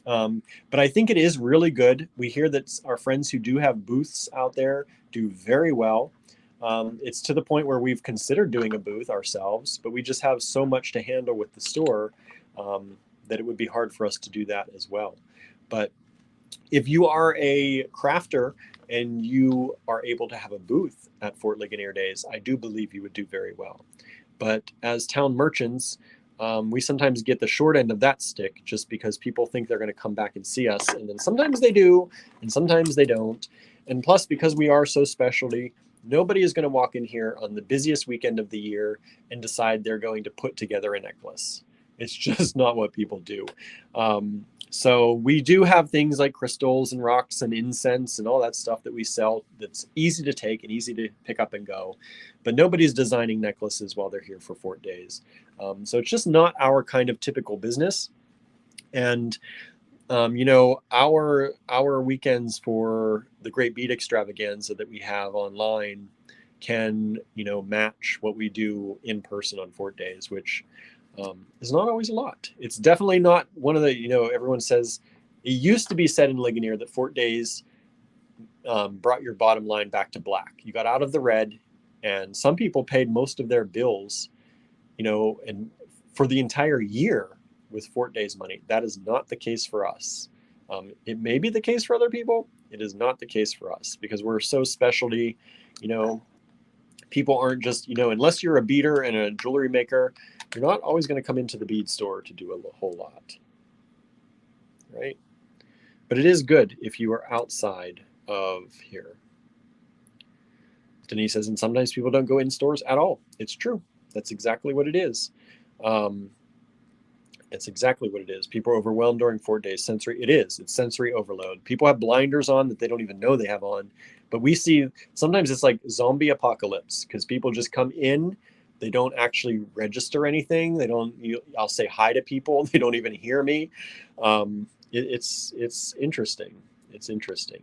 But I think it is really good. We hear that our friends who do have booths out there do very well. It's to the point where we've considered doing a booth ourselves, but we just have so much to handle with the store that it would be hard for us to do that as well. But if you are a crafter and you are able to have a booth at Fort Ligonier Days, I do believe you would do very well. But as town merchants, we sometimes get the short end of that stick just because people think they're going to come back and see us. And then sometimes they do, and sometimes they don't. And plus, because we are so specialty, nobody is going to walk in here on the busiest weekend of the year and decide they're going to put together a necklace. It's just not what people do. So we do have things like crystals and rocks and incense and all that stuff that we sell that's easy to take and easy to pick up and go. But nobody's designing necklaces while they're here for Fort Days. So it's just not our kind of typical business. And, you know, our weekends for the Great Bead Extravaganza that we have online can, you know, match what we do in person on Fort Days, which is not always a lot. It's definitely not one of the, you know, everyone says, it used to be said in Ligonier that Fort Days brought your bottom line back to black. You got out of the red, and some people paid most of their bills, you know, and for the entire year with Fort Days money. That is not the case for us. It may be the case for other people. It is not the case for us because we're so specialty, you know. People aren't just, you know, unless you're a beader and a jewelry maker, you're not always going to come into the bead store to do a whole lot, right? But it is good if you are outside of here. Denise says, and sometimes people don't go in stores at all. It's true. That's exactly what it is. It's exactly what it is. People are overwhelmed during 4 days. Sensory, it is. It's sensory overload. People have blinders on that they don't even know they have on. But we see, sometimes it's like zombie apocalypse because people just come in. They don't actually register anything. They don't, I'll say hi to people. They don't even hear me. It's interesting. It's interesting.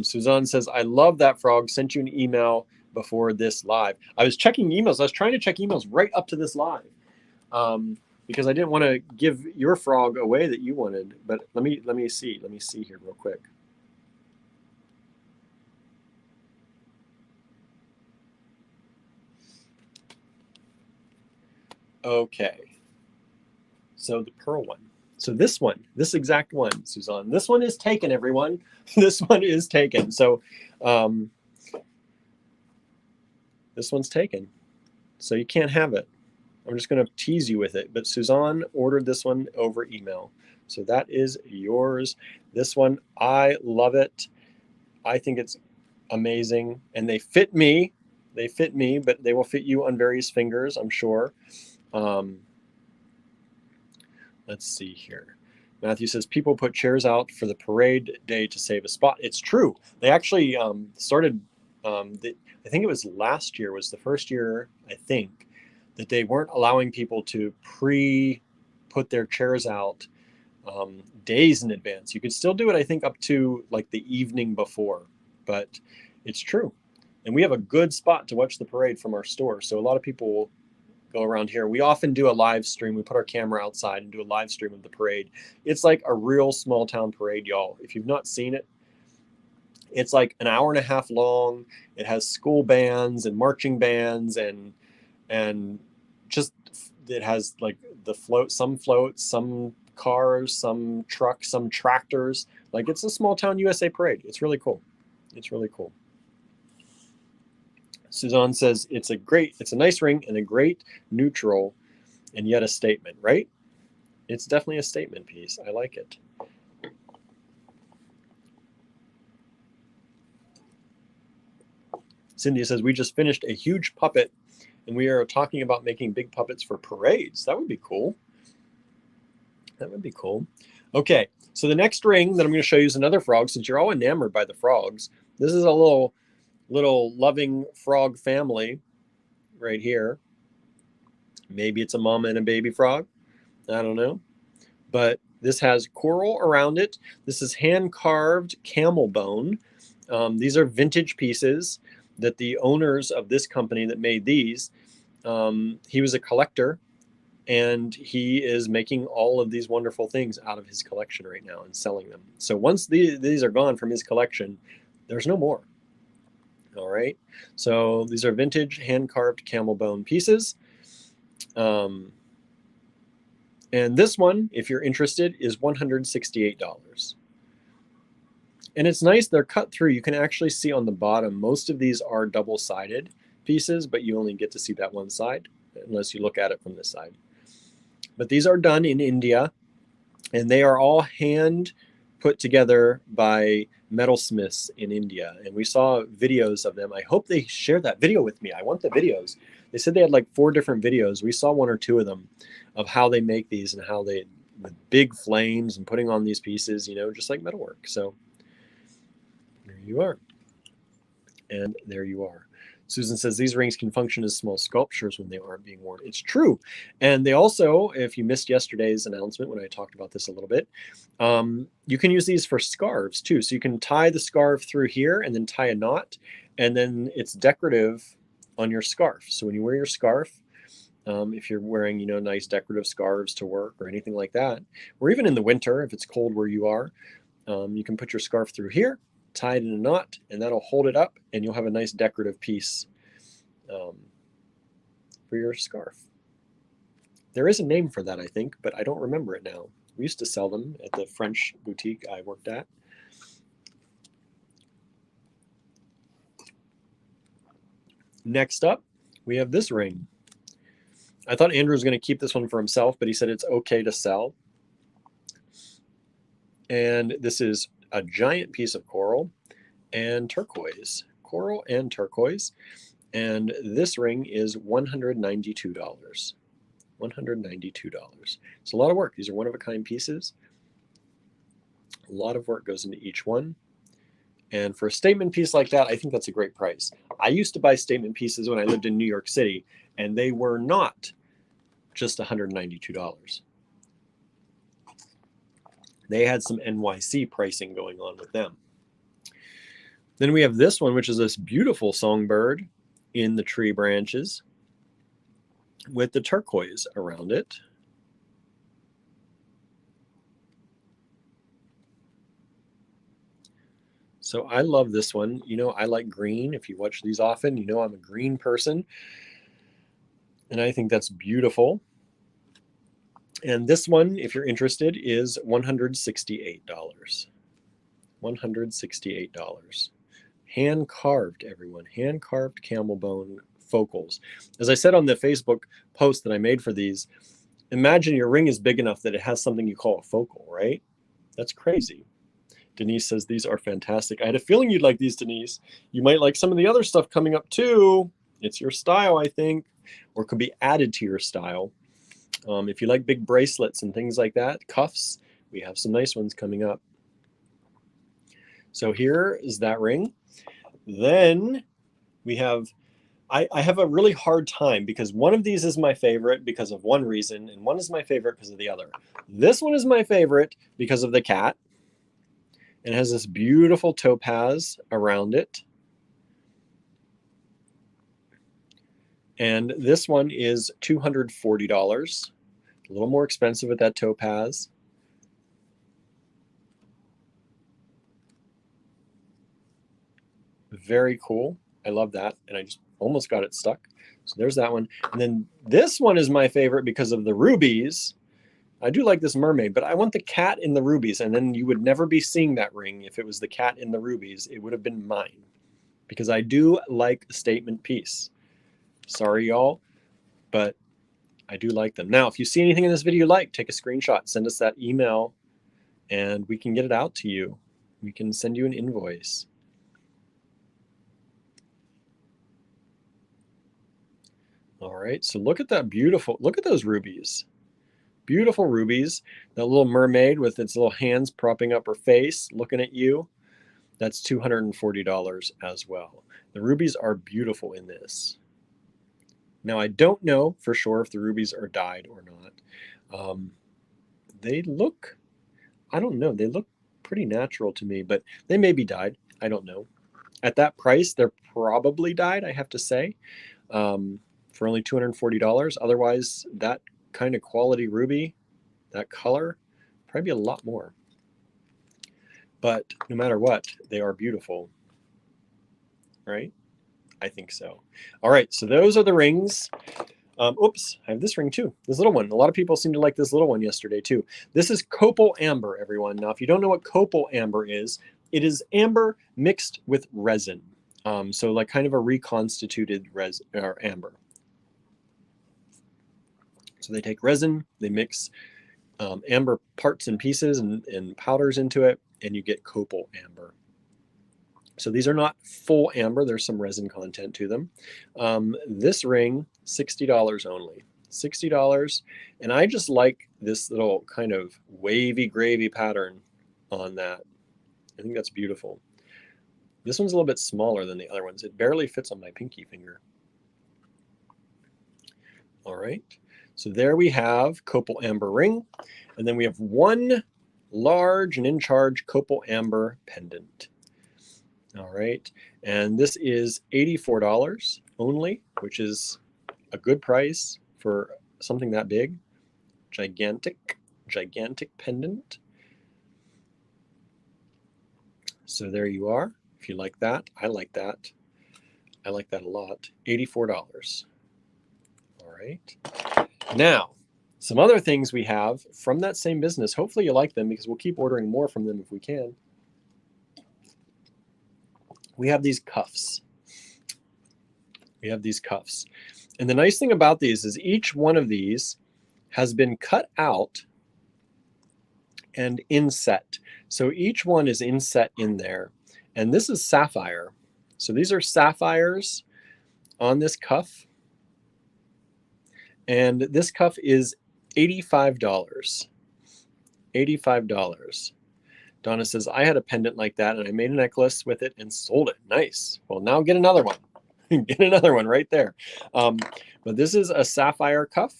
Suzanne says, I love that frog. Sent you an email before this live. I was checking emails. I was trying to check emails right up to this live because I didn't want to give your frog away that you wanted. But let me see. Let me see here real quick. Okay. So the pearl one. So this one, this exact one, Suzanne, this one is taken, everyone. This one is taken. So this one's taken. So you can't have it. I'm just going to tease you with it. But Suzanne ordered this one over email. So that is yours. This one, I love it. I think it's amazing. And they fit me. They fit me, but they will fit you on various fingers, I'm sure. Let's see here. Matthew says, people put chairs out for the parade day to save a spot. It's true. They actually started, I think it was last year was the first year, I think, that they weren't allowing people to put their chairs out days in advance. You could still do it, I think, up to like the evening before, but it's true. And we have a good spot to watch the parade from our store. So a lot of people will go around here. We often do a live stream. We put our camera outside and do a live stream of the parade. It's like a real small town parade, y'all. If you've not seen it, it's like an hour and a half long. It has school bands and marching bands and just it has like some floats, some cars, some trucks, some tractors. Like it's a small town USA parade. It's really cool. It's really cool. Suzanne says it's a nice ring and a great neutral and yet a statement, right? It's definitely a statement piece. I like it. Cynthia says, we just finished a huge puppet and we are talking about making big puppets for parades. That would be cool. That would be cool. Okay, so the next ring that I'm going to show you is another frog. Since you're all enamored by the frogs, this is a little loving frog family right here. Maybe it's a mama and a baby frog. I don't know. But this has coral around it. This is hand-carved camel bone. These are vintage pieces that the owners of this company that made these, he was a collector and he is making all of these wonderful things out of his collection right now and selling them. So once these are gone from his collection, there's no more. All right, so these are vintage hand-carved camel bone pieces. And this one, if you're interested, is $168. And it's nice, they're cut through. You can actually see on the bottom, most of these are double-sided pieces, but you only get to see that one side, unless you look at it from this side. But these are done in India, and they are all hand put together by metalsmiths in India. And we saw videos of them. I hope they share that video with me. I want the videos. They said they had like 4 different videos. We saw 1 or 2 of them of how they make these and how they, with big flames and putting on these pieces, you know, just like metalwork. So there you are. And there you are. Susan says these rings can function as small sculptures when they aren't being worn. It's true. And they also, if you missed yesterday's announcement when I talked about this a little bit, you can use these for scarves too. So you can tie the scarf through here and then tie a knot, and then it's decorative on your scarf. So when you wear your scarf, if you're wearing, you know, nice decorative scarves to work or anything like that, or even in the winter, if it's cold where you are, you can put your scarf through here, tie it in a knot, and that'll hold it up, and you'll have a nice decorative piece for your scarf. There is a name for that, I think, but I don't remember it now. We used to sell them at the French boutique I worked at. Next up, we have this ring. I thought Andrew was going to keep this one for himself, but he said it's okay to sell. And this is a giant piece of coral and turquoise. Coral and turquoise. And this ring is $192. $192. It's a lot of work. These are one-of-a-kind pieces. A lot of work goes into each one. And for a statement piece like that, I think that's a great price. I used to buy statement pieces when I lived in New York City, and they were not just $192. They had some NYC pricing going on with them. Then we have this one, which is this beautiful songbird in the tree branches with the turquoise around it. So I love this one. You know, I like green. If you watch these often, you know I'm a green person. And I think that's beautiful. And this one, if you're interested, is $168. $168. Hand carved, everyone. Hand carved camel bone focals. As I said on the Facebook post that I made for these, imagine your ring is big enough that it has something you call a focal, right? That's crazy. Denise says these are fantastic. I had a feeling you'd like these, Denise. You might like some of the other stuff coming up too. It's your style, I think, or could be added to your style. If you like big bracelets and things like that, cuffs, we have some nice ones coming up. So here is that ring. Then we have, I have a really hard time because one of these is my favorite because of one reason, and one is my favorite because of the other. This one is my favorite because of the cat. It has this beautiful topaz around it. And this one is $240, a little more expensive with that topaz. Very cool. I love that. And I just almost got it stuck. So there's that one. And then this one is my favorite because of the rubies. I do like this mermaid, but I want the cat in the rubies. And then you would never be seeing that ring if it was the cat in the rubies. It would have been mine because I do like the statement piece. Sorry, y'all, but I do like them. Now, if you see anything in this video you like, take a screenshot, send us that email, and we can get it out to you. We can send you an invoice. All right, so look at that beautiful, look at those rubies. Beautiful rubies. That little mermaid with its little hands propping up her face, looking at you. That's $240 as well. The rubies are beautiful in this. Now, I don't know for sure if the rubies are dyed or not. They look, I don't know, they look pretty natural to me, but they may be dyed. I don't know. At that price, they're probably dyed, I have to say, for only $240. Otherwise, that kind of quality ruby, that color, probably be a lot more. But no matter what, they are beautiful, right? I think so. All right, so those are the rings. Oops, I have this ring too, this little one. A lot of people seem to like this little one yesterday too. This is Coppola Amber, everyone. Now, if you don't know what Coppola Amber is, it is amber mixed with resin. So like kind of a reconstituted amber. So they take resin, they mix amber parts and pieces and powders into it, and you get Coppola Amber. So these are not full amber. There's some resin content to them. This ring, $60 only. $60. And I just like this little kind of wavy gravy pattern on that. I think that's beautiful. This one's a little bit smaller than the other ones. It barely fits on my pinky finger. All right. So there we have Coppola Amber ring. And then we have one large and in charge Coppola Amber pendant. All right, and this is $84 only, which is a good price for something that big. Gigantic pendant. So there you are. If you like that, I like that. I like that a lot. $84. All right. Now, some other things we have from that same business. Hopefully you like them because we'll keep ordering more from them if we can. We have these cuffs. We have these cuffs. And the nice thing about these is each one of these has been cut out and inset. So each one is inset in there. And this is sapphire. So these are sapphires on this cuff. And this cuff is $85. $85. Donna says, I had a pendant like that and I made a necklace with it and sold it. Nice. Well, now get another one. Get another one right there. But this is a sapphire cuff.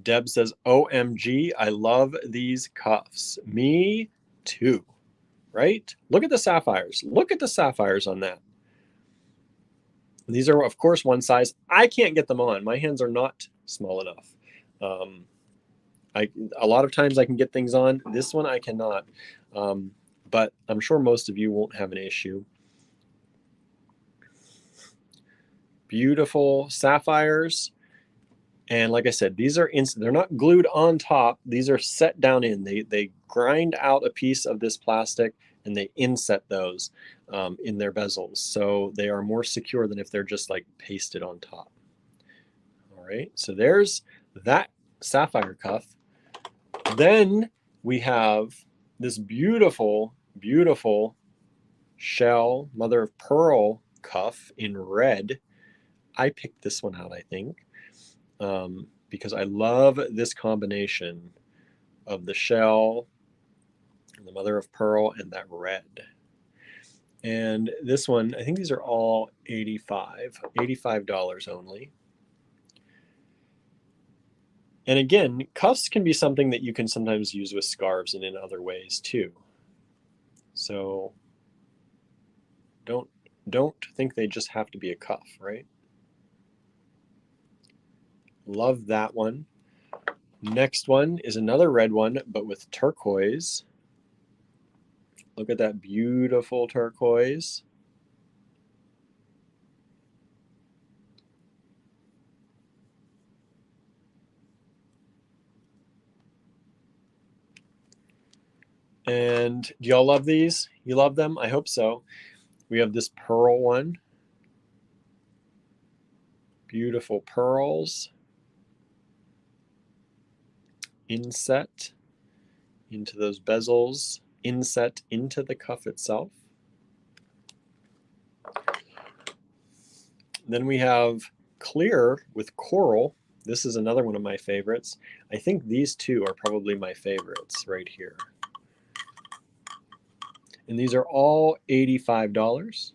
Deb says, OMG, I love these cuffs. Me too, right? Look at the sapphires. Look at the sapphires on that. These are, of course, one size. I can't get them on. My hands are not small enough. A lot of times I can get things on. This one I cannot. But I'm sure most of you won't have an issue. Beautiful sapphires. And like I said, these are they're not glued on top. These are set down in. They grind out a piece of this plastic and they inset those in their bezels. So they are more secure than if they're just like pasted on top. All right, so there's that sapphire cuff. Then we have this beautiful, beautiful shell mother of pearl cuff in red. I picked this one out, I think, because I love this combination of the shell and the mother of pearl and that red. And this one, I think these are all $85 only. And again, cuffs can be something that you can sometimes use with scarves and in other ways too. So don't think they just have to be a cuff, right? Love that one. Next one is another red one, but with turquoise. Look at that beautiful turquoise. And do y'all love these? You love them? I hope so. We have this pearl one. Beautiful pearls. Inset into those bezels. Inset into the cuff itself. Then we have clear with coral. This is another one of my favorites. I think these two are probably my favorites right here. And these are all $85,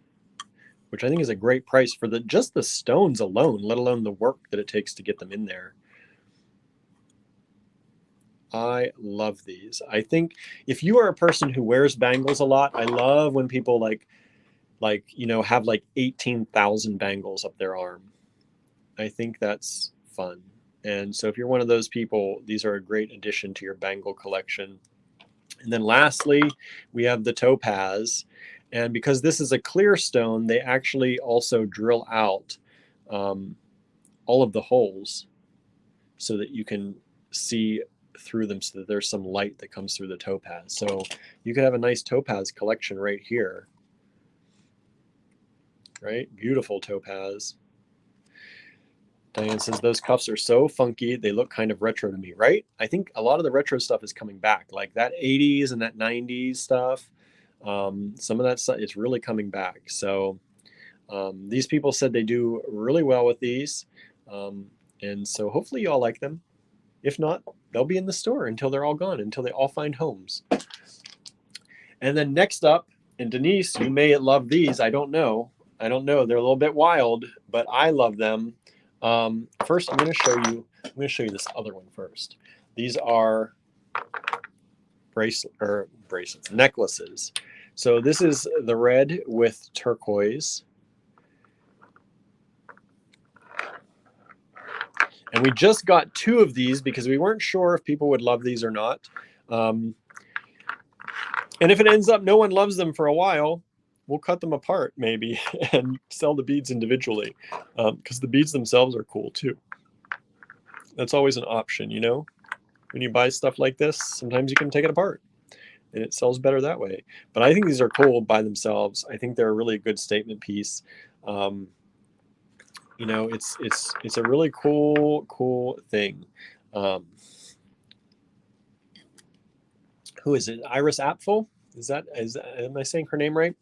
which I think is a great price for just the stones alone, let alone the work that it takes to get them in there. I love these. I think if you are a person who wears bangles a lot, I love when people have like 18,000 bangles up their arm. I think that's fun. And so if you're one of those people, these are a great addition to your bangle collection. And then lastly, we have the Topaz. And because this is a clear stone, they actually also drill out all of the holes so that you can see through them, so that there's some light that comes through the topaz. So you could have a nice topaz collection right here. Right? Beautiful topaz. Diane says, those cuffs are so funky. They look kind of retro to me, right? I think a lot of the retro stuff is coming back, like that 80s and that 90s stuff. Some of that stuff is really coming back. So these people said they do really well with these. And so hopefully you all like them. If not, they'll be in the store until they're all gone, until they all find homes. And then next up, and Denise, you may love these. I don't know. They're a little bit wild, but I love them. First, I'm going to show you this other one first. These are bracelets, necklaces. So this is the red with turquoise. And we just got 2 of these because we weren't sure if people would love these or not. And if it ends up no one loves them for a while, we'll cut them apart maybe and sell the beads individually, because the beads themselves are cool too. That's always an option, you know? When you buy stuff like this, sometimes you can take it apart and it sells better that way. But I think these are cool by themselves. I think they're a really good statement piece. You know, it's a really cool thing. Who is it? Iris Apfel? Am I saying her name right?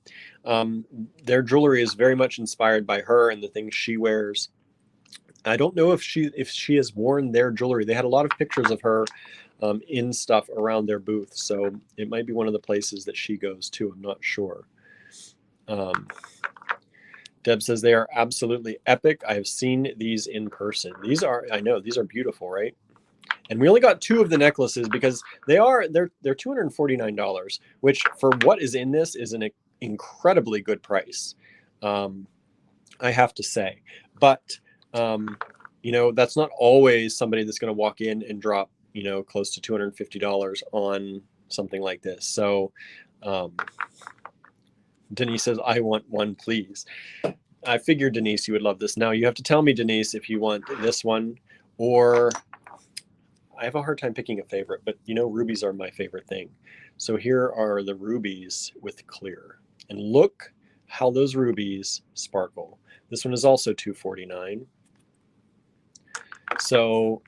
Their jewelry is very much inspired by her and the things she wears. I don't know if she has worn their jewelry. They had a lot of pictures of her in stuff around their booth, so it might be one of the places that she goes to. I'm not sure. Deb says they are absolutely epic. I have seen these in person. I know these are beautiful, right? And we only got 2 of the necklaces because they're $249, which for what is in this is an incredibly good price, I have to say. But you know, that's not always somebody that's going to walk in and drop, you know, close to $250 on something like this. So Denise says, I want one, please. I figured, Denise, you would love this. Now you have to tell me, Denise, if you want this one, or I have a hard time picking a favorite, but you know, rubies are my favorite thing. So here are the rubies with clear, and look how those rubies sparkle. This one is also $249. So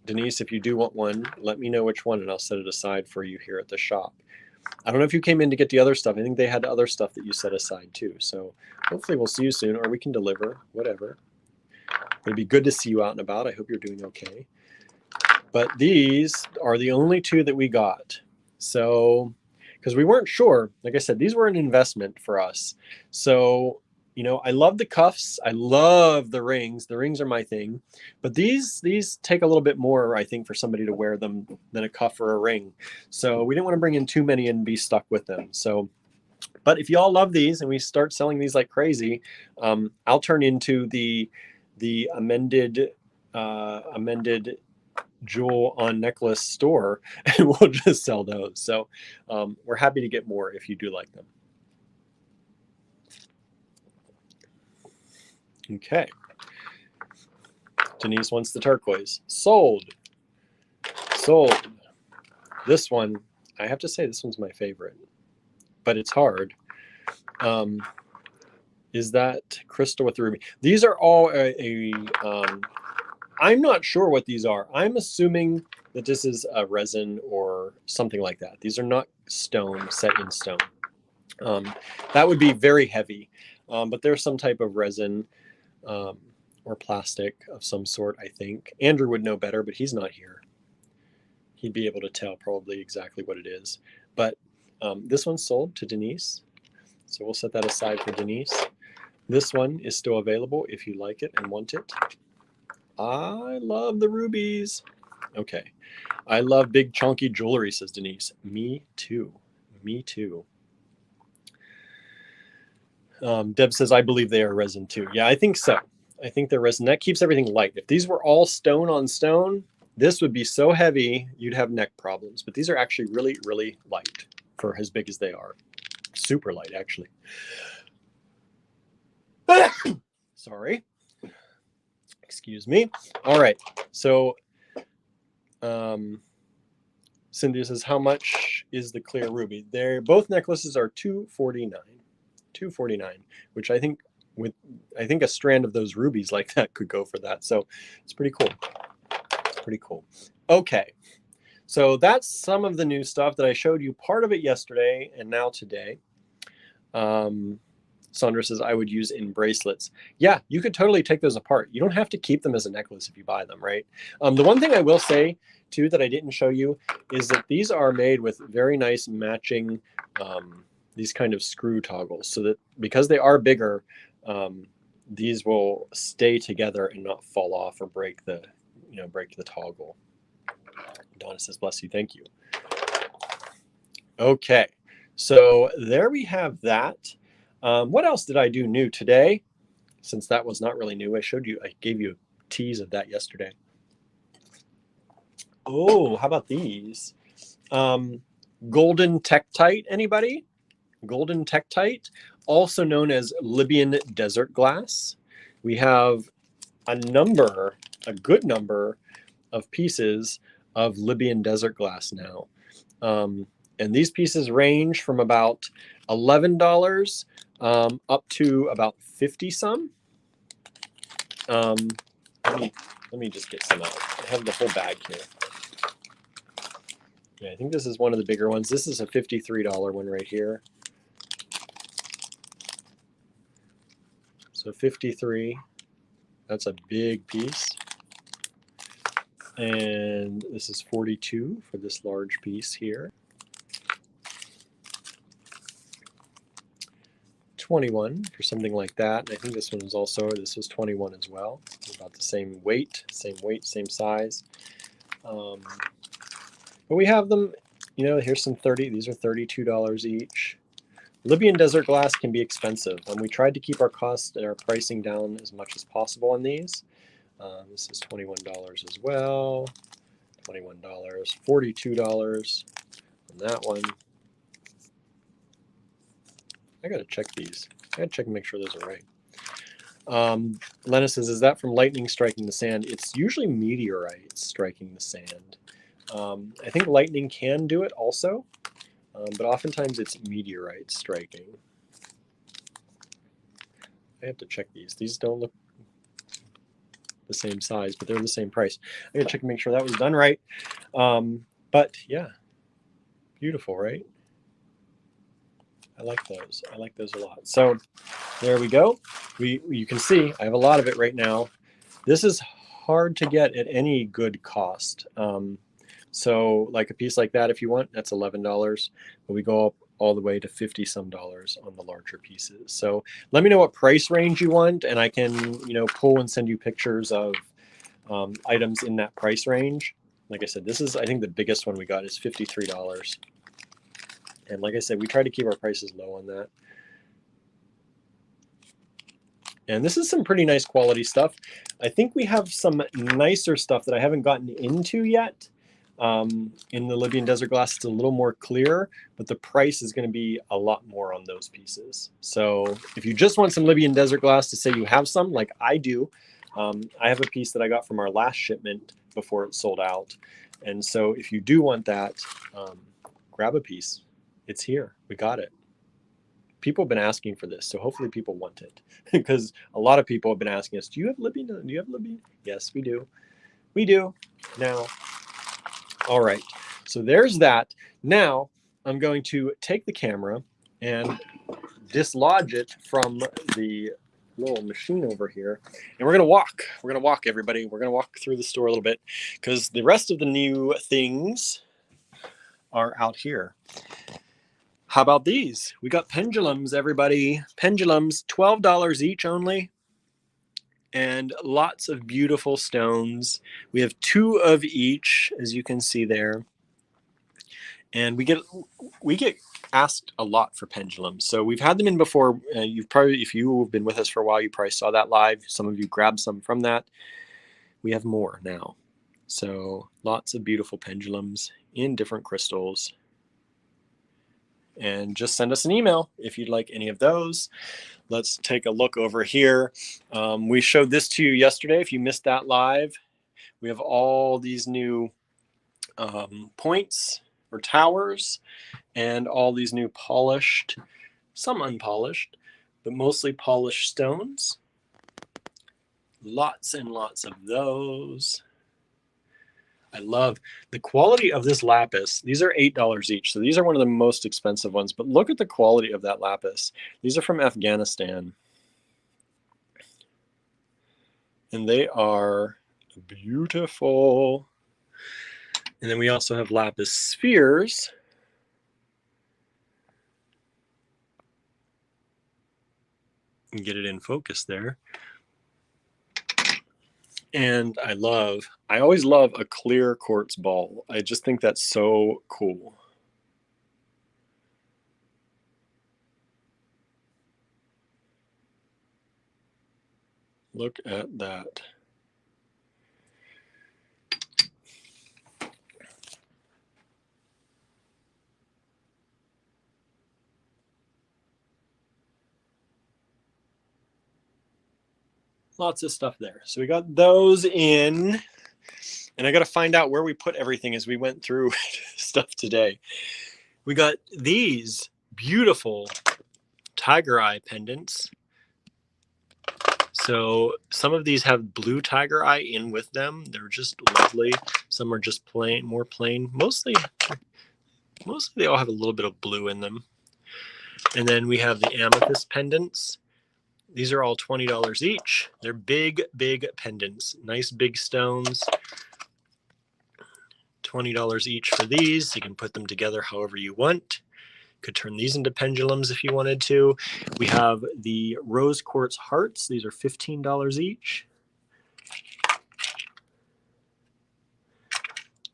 Denise, if you do want one, let me know which one and I'll set it aside for you here at the shop. I don't know if you came in to get the other stuff. I think they had other stuff that you set aside too. So hopefully we'll see you soon, or we can deliver, whatever. It'd be good to see you out and about. I hope you're doing okay. But these are the only 2 that we got. So, because we weren't sure, like I said, these were an investment for us. So, you know, I love the cuffs. I love the rings. The rings are my thing. But these take a little bit more, I think, for somebody to wear them than a cuff or a ring. So we didn't want to bring in too many and be stuck with them. So, but if you all love these and we start selling these like crazy, I'll turn into the amended jewel on necklace store and we'll just sell those. So we're happy to get more if you do like them. Okay. Denise wants the turquoise. Sold. This one, I have to say, this one's my favorite, but it's hard. Is that crystal with the ruby? These are all I'm not sure what these are. I'm assuming that this is a resin or something like that. These are not stone, set in stone. That would be very heavy, but there's some type of resin or plastic of some sort, I think. Andrew would know better, but he's not here. He'd be able to tell probably exactly what it is. But this one's sold to Denise, so we'll set that aside for Denise. This one is still available if you like it and want it. I love the rubies. Okay. I love big chunky jewelry, says Denise. Me too. Me too. Deb says, I believe they are resin too. Yeah, I think so. I think they're resin. That keeps everything light. If these were all stone on stone, this would be so heavy you'd have neck problems. But these are actually really, really light for as big as they are. Super light, actually. Sorry. Excuse me. All right. So Cynthia says, how much is the clear ruby? Both necklaces are $249. $249, which I think a strand of those rubies like that could go for that. So it's pretty cool. It's pretty cool. Okay. So that's some of the new stuff that I showed you, part of it yesterday and now today. Sandra says, I would use in bracelets. Yeah, you could totally take those apart. You don't have to keep them as a necklace if you buy them, right? The one thing I will say, too, that I didn't show you is that these are made with very nice matching, these kind of screw toggles, so that because they are bigger, these will stay together and not fall off or break the toggle. Donna says, bless you, thank you. Okay, so there we have that. What else did I do new today? Since that was not really new, I gave you a tease of that yesterday. Oh, how about these? Golden Tektite, anybody? Golden Tektite, also known as Libyan desert glass. We have a good number of pieces of Libyan desert glass now. And these pieces range from about $11 up to about 50 some. Let me just get some out. I have the whole bag here. Yeah, I think this is one of the bigger ones. This is a $53 one right here. So 53, that's a big piece. And this is 42 for this large piece here. 21 for something like that. And I think this one was this was 21 as well. About the same weight, same size. But we have them, here's some 30, these are $32 each. Libyan desert glass can be expensive. We tried to keep our cost and our pricing down as much as possible on these. This is $21 as well. $21, $42 on that one. I gotta check these. I gotta check and make sure those are right. Lena says, is that from lightning striking the sand? It's usually meteorites striking the sand. I think lightning can do it also, but oftentimes it's meteorites striking. I have to check these. These don't look the same size, but they're the same price. I gotta check and make sure that was done right. But yeah, beautiful, right? I like those. I like those a lot. So there we go. You can see I have a lot of it right now. This is hard to get at any good cost. So like a piece like that, if you want, that's $11. But we go up all the way to 50 some dollars on the larger pieces. So let me know what price range you want, and I can pull and send you pictures of items in that price range. Like I said, this is, I think the biggest one we got is $53. And like I said, we try to keep our prices low on that. And this is some pretty nice quality stuff. I think we have some nicer stuff that I haven't gotten into yet. In the Libyan desert glass, it's a little more clear, but the price is going to be a lot more on those pieces. So if you just want some Libyan desert glass, to say you have some, like I do, I have a piece that I got from our last shipment before it sold out. And so if you do want that, grab a piece. It's here. We got it. People have been asking for this, so hopefully people want it. Because a lot of people have been asking us, do you have Libyan? Do you have Libyan? Yes, we do. We do. Now, all right. So there's that. Now, I'm going to take the camera and dislodge it from the little machine over here. And we're going to walk. We're going to walk, everybody. We're going to walk through the store a little bit because the rest of the new things are out here. How about these? We got pendulums, everybody. Pendulums, $12 each only. And lots of beautiful stones. We have 2 of each, as you can see there. And we get asked a lot for pendulums. So we've had them in before. You've probably, if you have been with us for a while, you probably saw that live. Some of you grabbed some from that. We have more now. So lots of beautiful pendulums in different crystals. And just send us an email if you'd like any of those. Let's take a look over here. We showed this to you yesterday. If you missed that live, we have all these new points or towers and all these new polished, some unpolished, but mostly polished stones. Lots and lots of those. I love the quality of this lapis. These are $8 each, so these are one of the most expensive ones, but look at the quality of that lapis. These are from Afghanistan. And they are beautiful. And then we also have Lapis Spheres. And get it in focus there. And I always love a clear quartz ball. I just think that's so cool. Look at that. Lots of stuff there. So we got those in, and I got to find out where we put everything as we went through stuff today. We got these beautiful tiger eye pendants. So some of these have blue tiger eye in with them. They're just lovely. Some are just plain, more plain. Mostly they all have a little bit of blue in them. And then we have the amethyst pendants. These are all $20 each. They're big, big pendants. Nice big stones. $20 each for these. You can put them together however you want. Could turn these into pendulums if you wanted to. We have the rose quartz hearts. These are $15 each.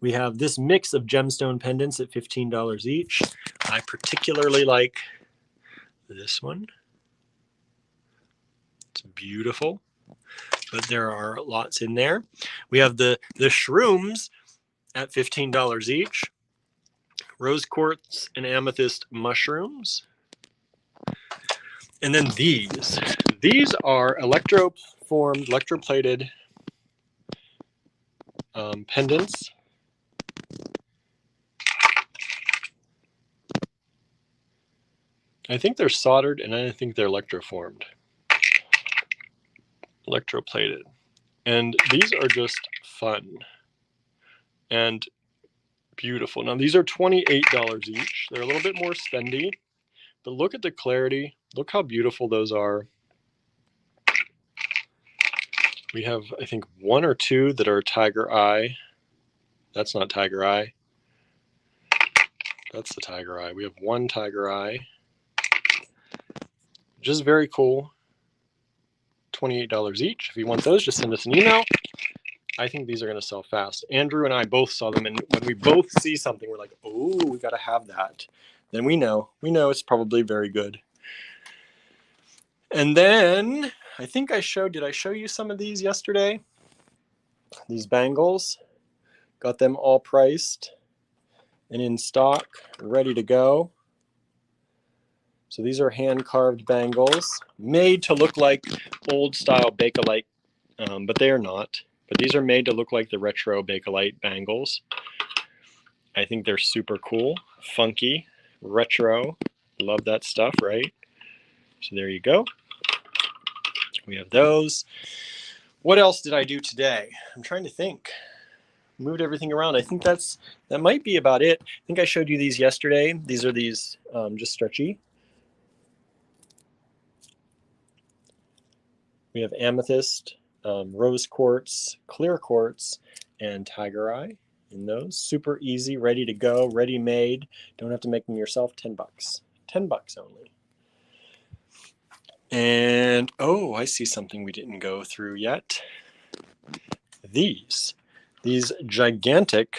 We have this mix of gemstone pendants at $15 each. I particularly like this one. It's beautiful, but there are lots in there. We have the shrooms at $15 each. Rose quartz and amethyst mushrooms. And then these are electroplated pendants. I think they're soldered and I think they're electroformed. Electroplated. And these are just fun and beautiful. Now these are $28 each. They're a little bit more spendy, but look at the clarity. Look how beautiful those are. We have, I think, one or two that are tiger eye. That's not tiger eye. That's the tiger eye. We have one tiger eye. Just very cool. $28 each. If you want those, just send us an email. I think these are going to sell fast. Andrew and I both saw them, and when we both see something, we're like, oh, we got to have that. Then we know it's probably very good. And then I think did I show you some of these yesterday? These bangles, got them all priced and in stock, ready to go. So these are hand-carved bangles, made to look like old-style Bakelite, but they are not. But these are made to look like the retro Bakelite bangles. I think they're super cool, funky, retro. Love that stuff, right? So there you go. We have those. What else did I do today? I'm trying to think. Moved everything around. I think that might be about it. I think I showed you these yesterday. These are just stretchy. We have amethyst, rose quartz, clear quartz, and tiger eye in those. Super easy, ready to go, ready made. Don't have to make them yourself. $10. $10 only. And oh, I see something we didn't go through yet. These gigantic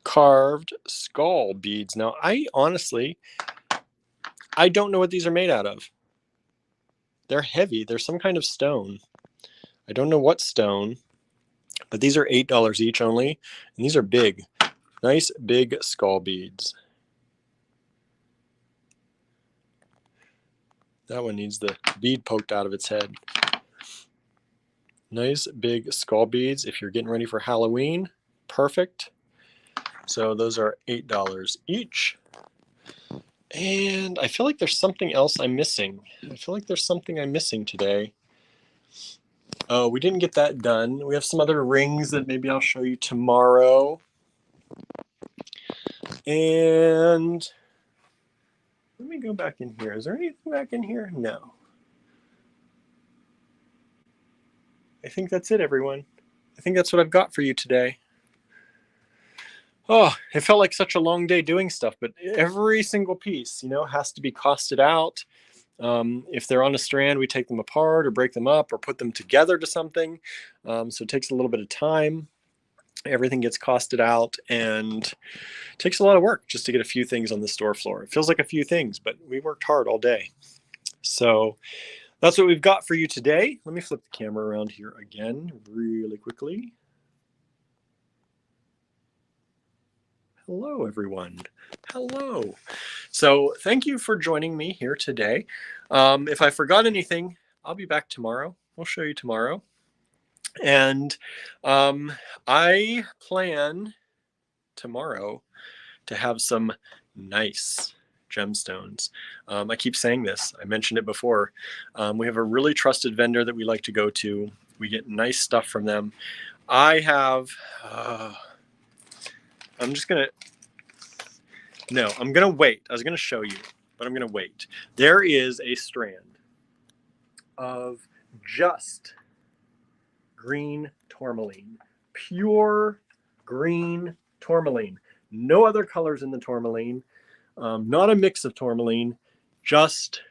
carved skull beads. Now, I honestly don't know what these are made out of. They're heavy. They're some kind of stone. I don't know what stone, but these are $8 each only, and these are big. Nice big skull beads. That one needs the bead poked out of its head. Nice big skull beads if you're getting ready for Halloween. Perfect. So those are $8 each. And I feel like there's something else I'm missing. I feel like there's something I'm missing today. Oh, we didn't get that done. We have some other rings that maybe I'll show you tomorrow. And let me go back in here. Is there anything back in here? No. I think that's it, everyone. I think that's what I've got for you today. Oh, it felt like such a long day doing stuff, but every single piece, you know, has to be costed out. If they're on a strand, we take them apart or break them up or put them together to something. So it takes a little bit of time. Everything gets costed out and it takes a lot of work just to get a few things on the store floor. It feels like a few things, but we worked hard all day. So that's what we've got for you today. Let me flip the camera around here again really quickly. Hello, everyone. Hello. So thank you for joining me here today. If I forgot anything, I'll be back tomorrow. We'll show you tomorrow. And I plan tomorrow to have some nice gemstones. I keep saying this. I mentioned it before. We have a really trusted vendor that we like to go to. We get nice stuff from them. I have... I'm going to wait. I was going to show you, but I'm going to wait. There is a strand of just green tourmaline, pure green tourmaline. No other colors in the tourmaline, not a mix of tourmaline, just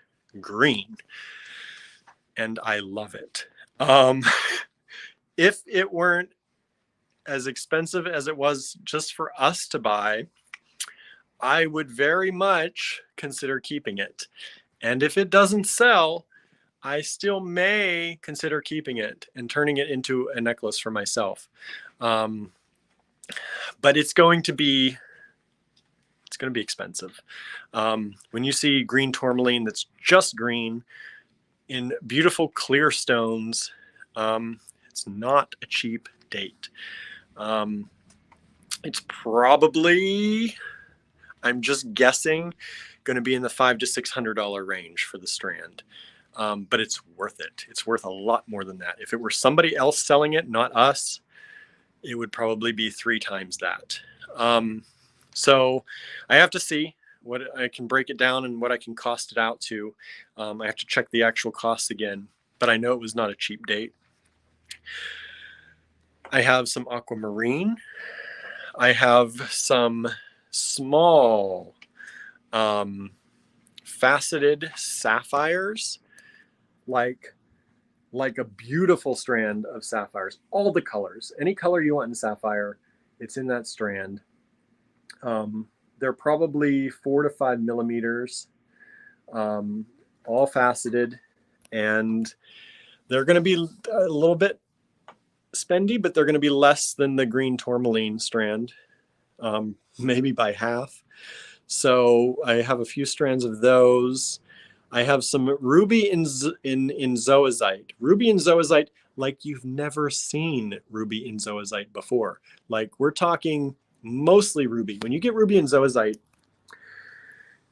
green. And I love it. If it weren't as expensive as it was just for us to buy, I would very much consider keeping it. And if it doesn't sell, I still may consider keeping it and turning it into a necklace for myself. But it's going to be expensive. When you see green tourmaline that's just green in beautiful clear stones, it's not a cheap date. It's probably, I'm just guessing, going to be in the $500 to $600 range for the strand. But it's worth it. It's worth a lot more than that. If it were somebody else selling it, not us, it would probably be 3 times that. So I have to see what I can break it down and what I can cost it out to. I have to check the actual costs again, but I know it was not a cheap date. I have some aquamarine. I have some small faceted sapphires, like a beautiful strand of sapphires, all the colors, any color you want in sapphire, it's in that strand. They're probably 4 to 5 millimeters, all faceted, and they're going to be a little bit spendy, but they're going to be less than the green tourmaline strand, maybe by half. So I have a few strands of those. I have some ruby in zoezite. Ruby in zoezite like you've never seen ruby in zoezite before. Like, we're talking mostly ruby. When you get ruby in zoezite,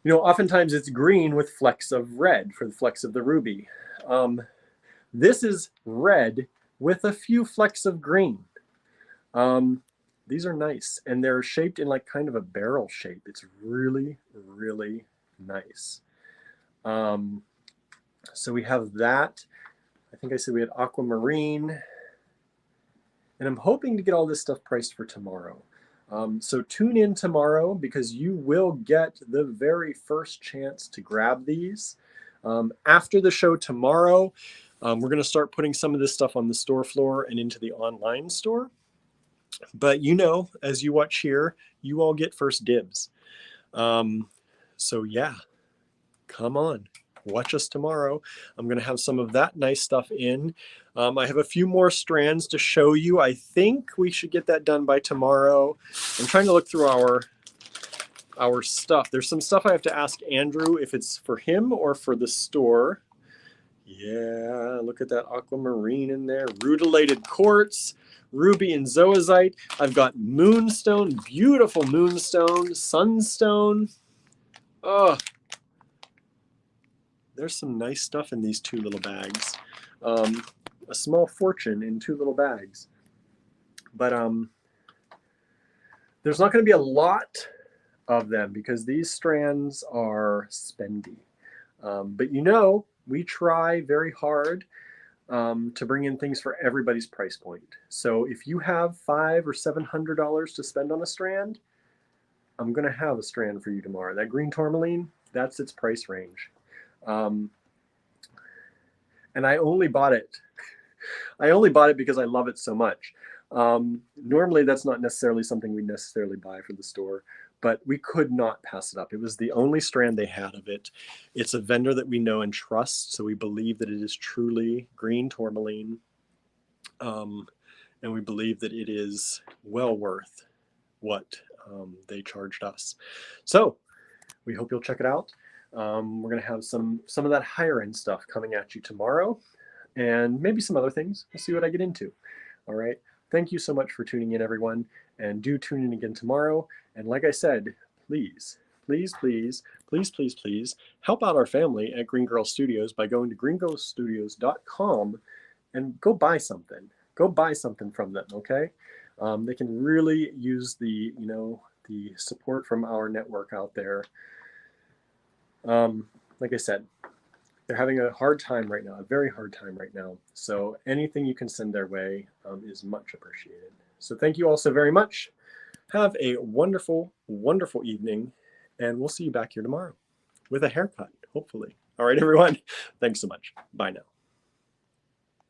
you know, oftentimes it's green with flecks of red for the flecks of the ruby. This is red with a few flecks of green. These are nice, and they're shaped in like kind of a barrel shape. It's really, really nice. So we have that. I think I said we had aquamarine, and I'm hoping to get all this stuff priced for tomorrow. So tune in tomorrow, because you will get the very first chance to grab these. After the show tomorrow, we're going to start putting some of this stuff on the store floor and into the online store. But you know, as you watch here, you all get first dibs. So yeah, come on, watch us tomorrow. I'm going to have some of that nice stuff in. I have a few more strands to show you. I think we should get that done by tomorrow. I'm trying to look through our stuff. There's some stuff I have to ask Andrew if it's for him or for the store. Yeah, look at that aquamarine in there. Rutilated quartz, ruby and zoezite. I've got moonstone, beautiful moonstone, sunstone. Oh, there's some nice stuff in these 2 little bags. A small fortune in 2 little bags. But there's not going to be a lot of them because these strands are spendy. But you know, we try very hard to bring in things for everybody's price point. So if you have $500 or $700 to spend on a strand, I'm going to have a strand for you tomorrow. That green tourmaline, that's its price range. And I only bought it. I only bought it because I love it so much. Normally, that's not necessarily something we necessarily buy for the store, but we could not pass it up. It was the only strand they had of it. It's a vendor that we know and trust, so we believe that it is truly green tourmaline, and we believe that it is well worth what they charged us. So we hope you'll check it out. We're going to have some of that higher end stuff coming at you tomorrow, and maybe some other things. We'll see what I get into. All right. Thank you so much for tuning in, everyone, and do tune in again tomorrow. And like I said, please, please, please, please, please, please help out our family at Green Girl Studios by going to greengirlstudios.com and go buy something. Go buy something from them, okay? They can really use the support from our network out there. Like I said, they're having a hard time right now, a very hard time right now. So anything you can send their way is much appreciated. So thank you all so very much. Have a wonderful, wonderful evening, and we'll see you back here tomorrow with a haircut, hopefully. All right, everyone. Thanks so much. Bye now.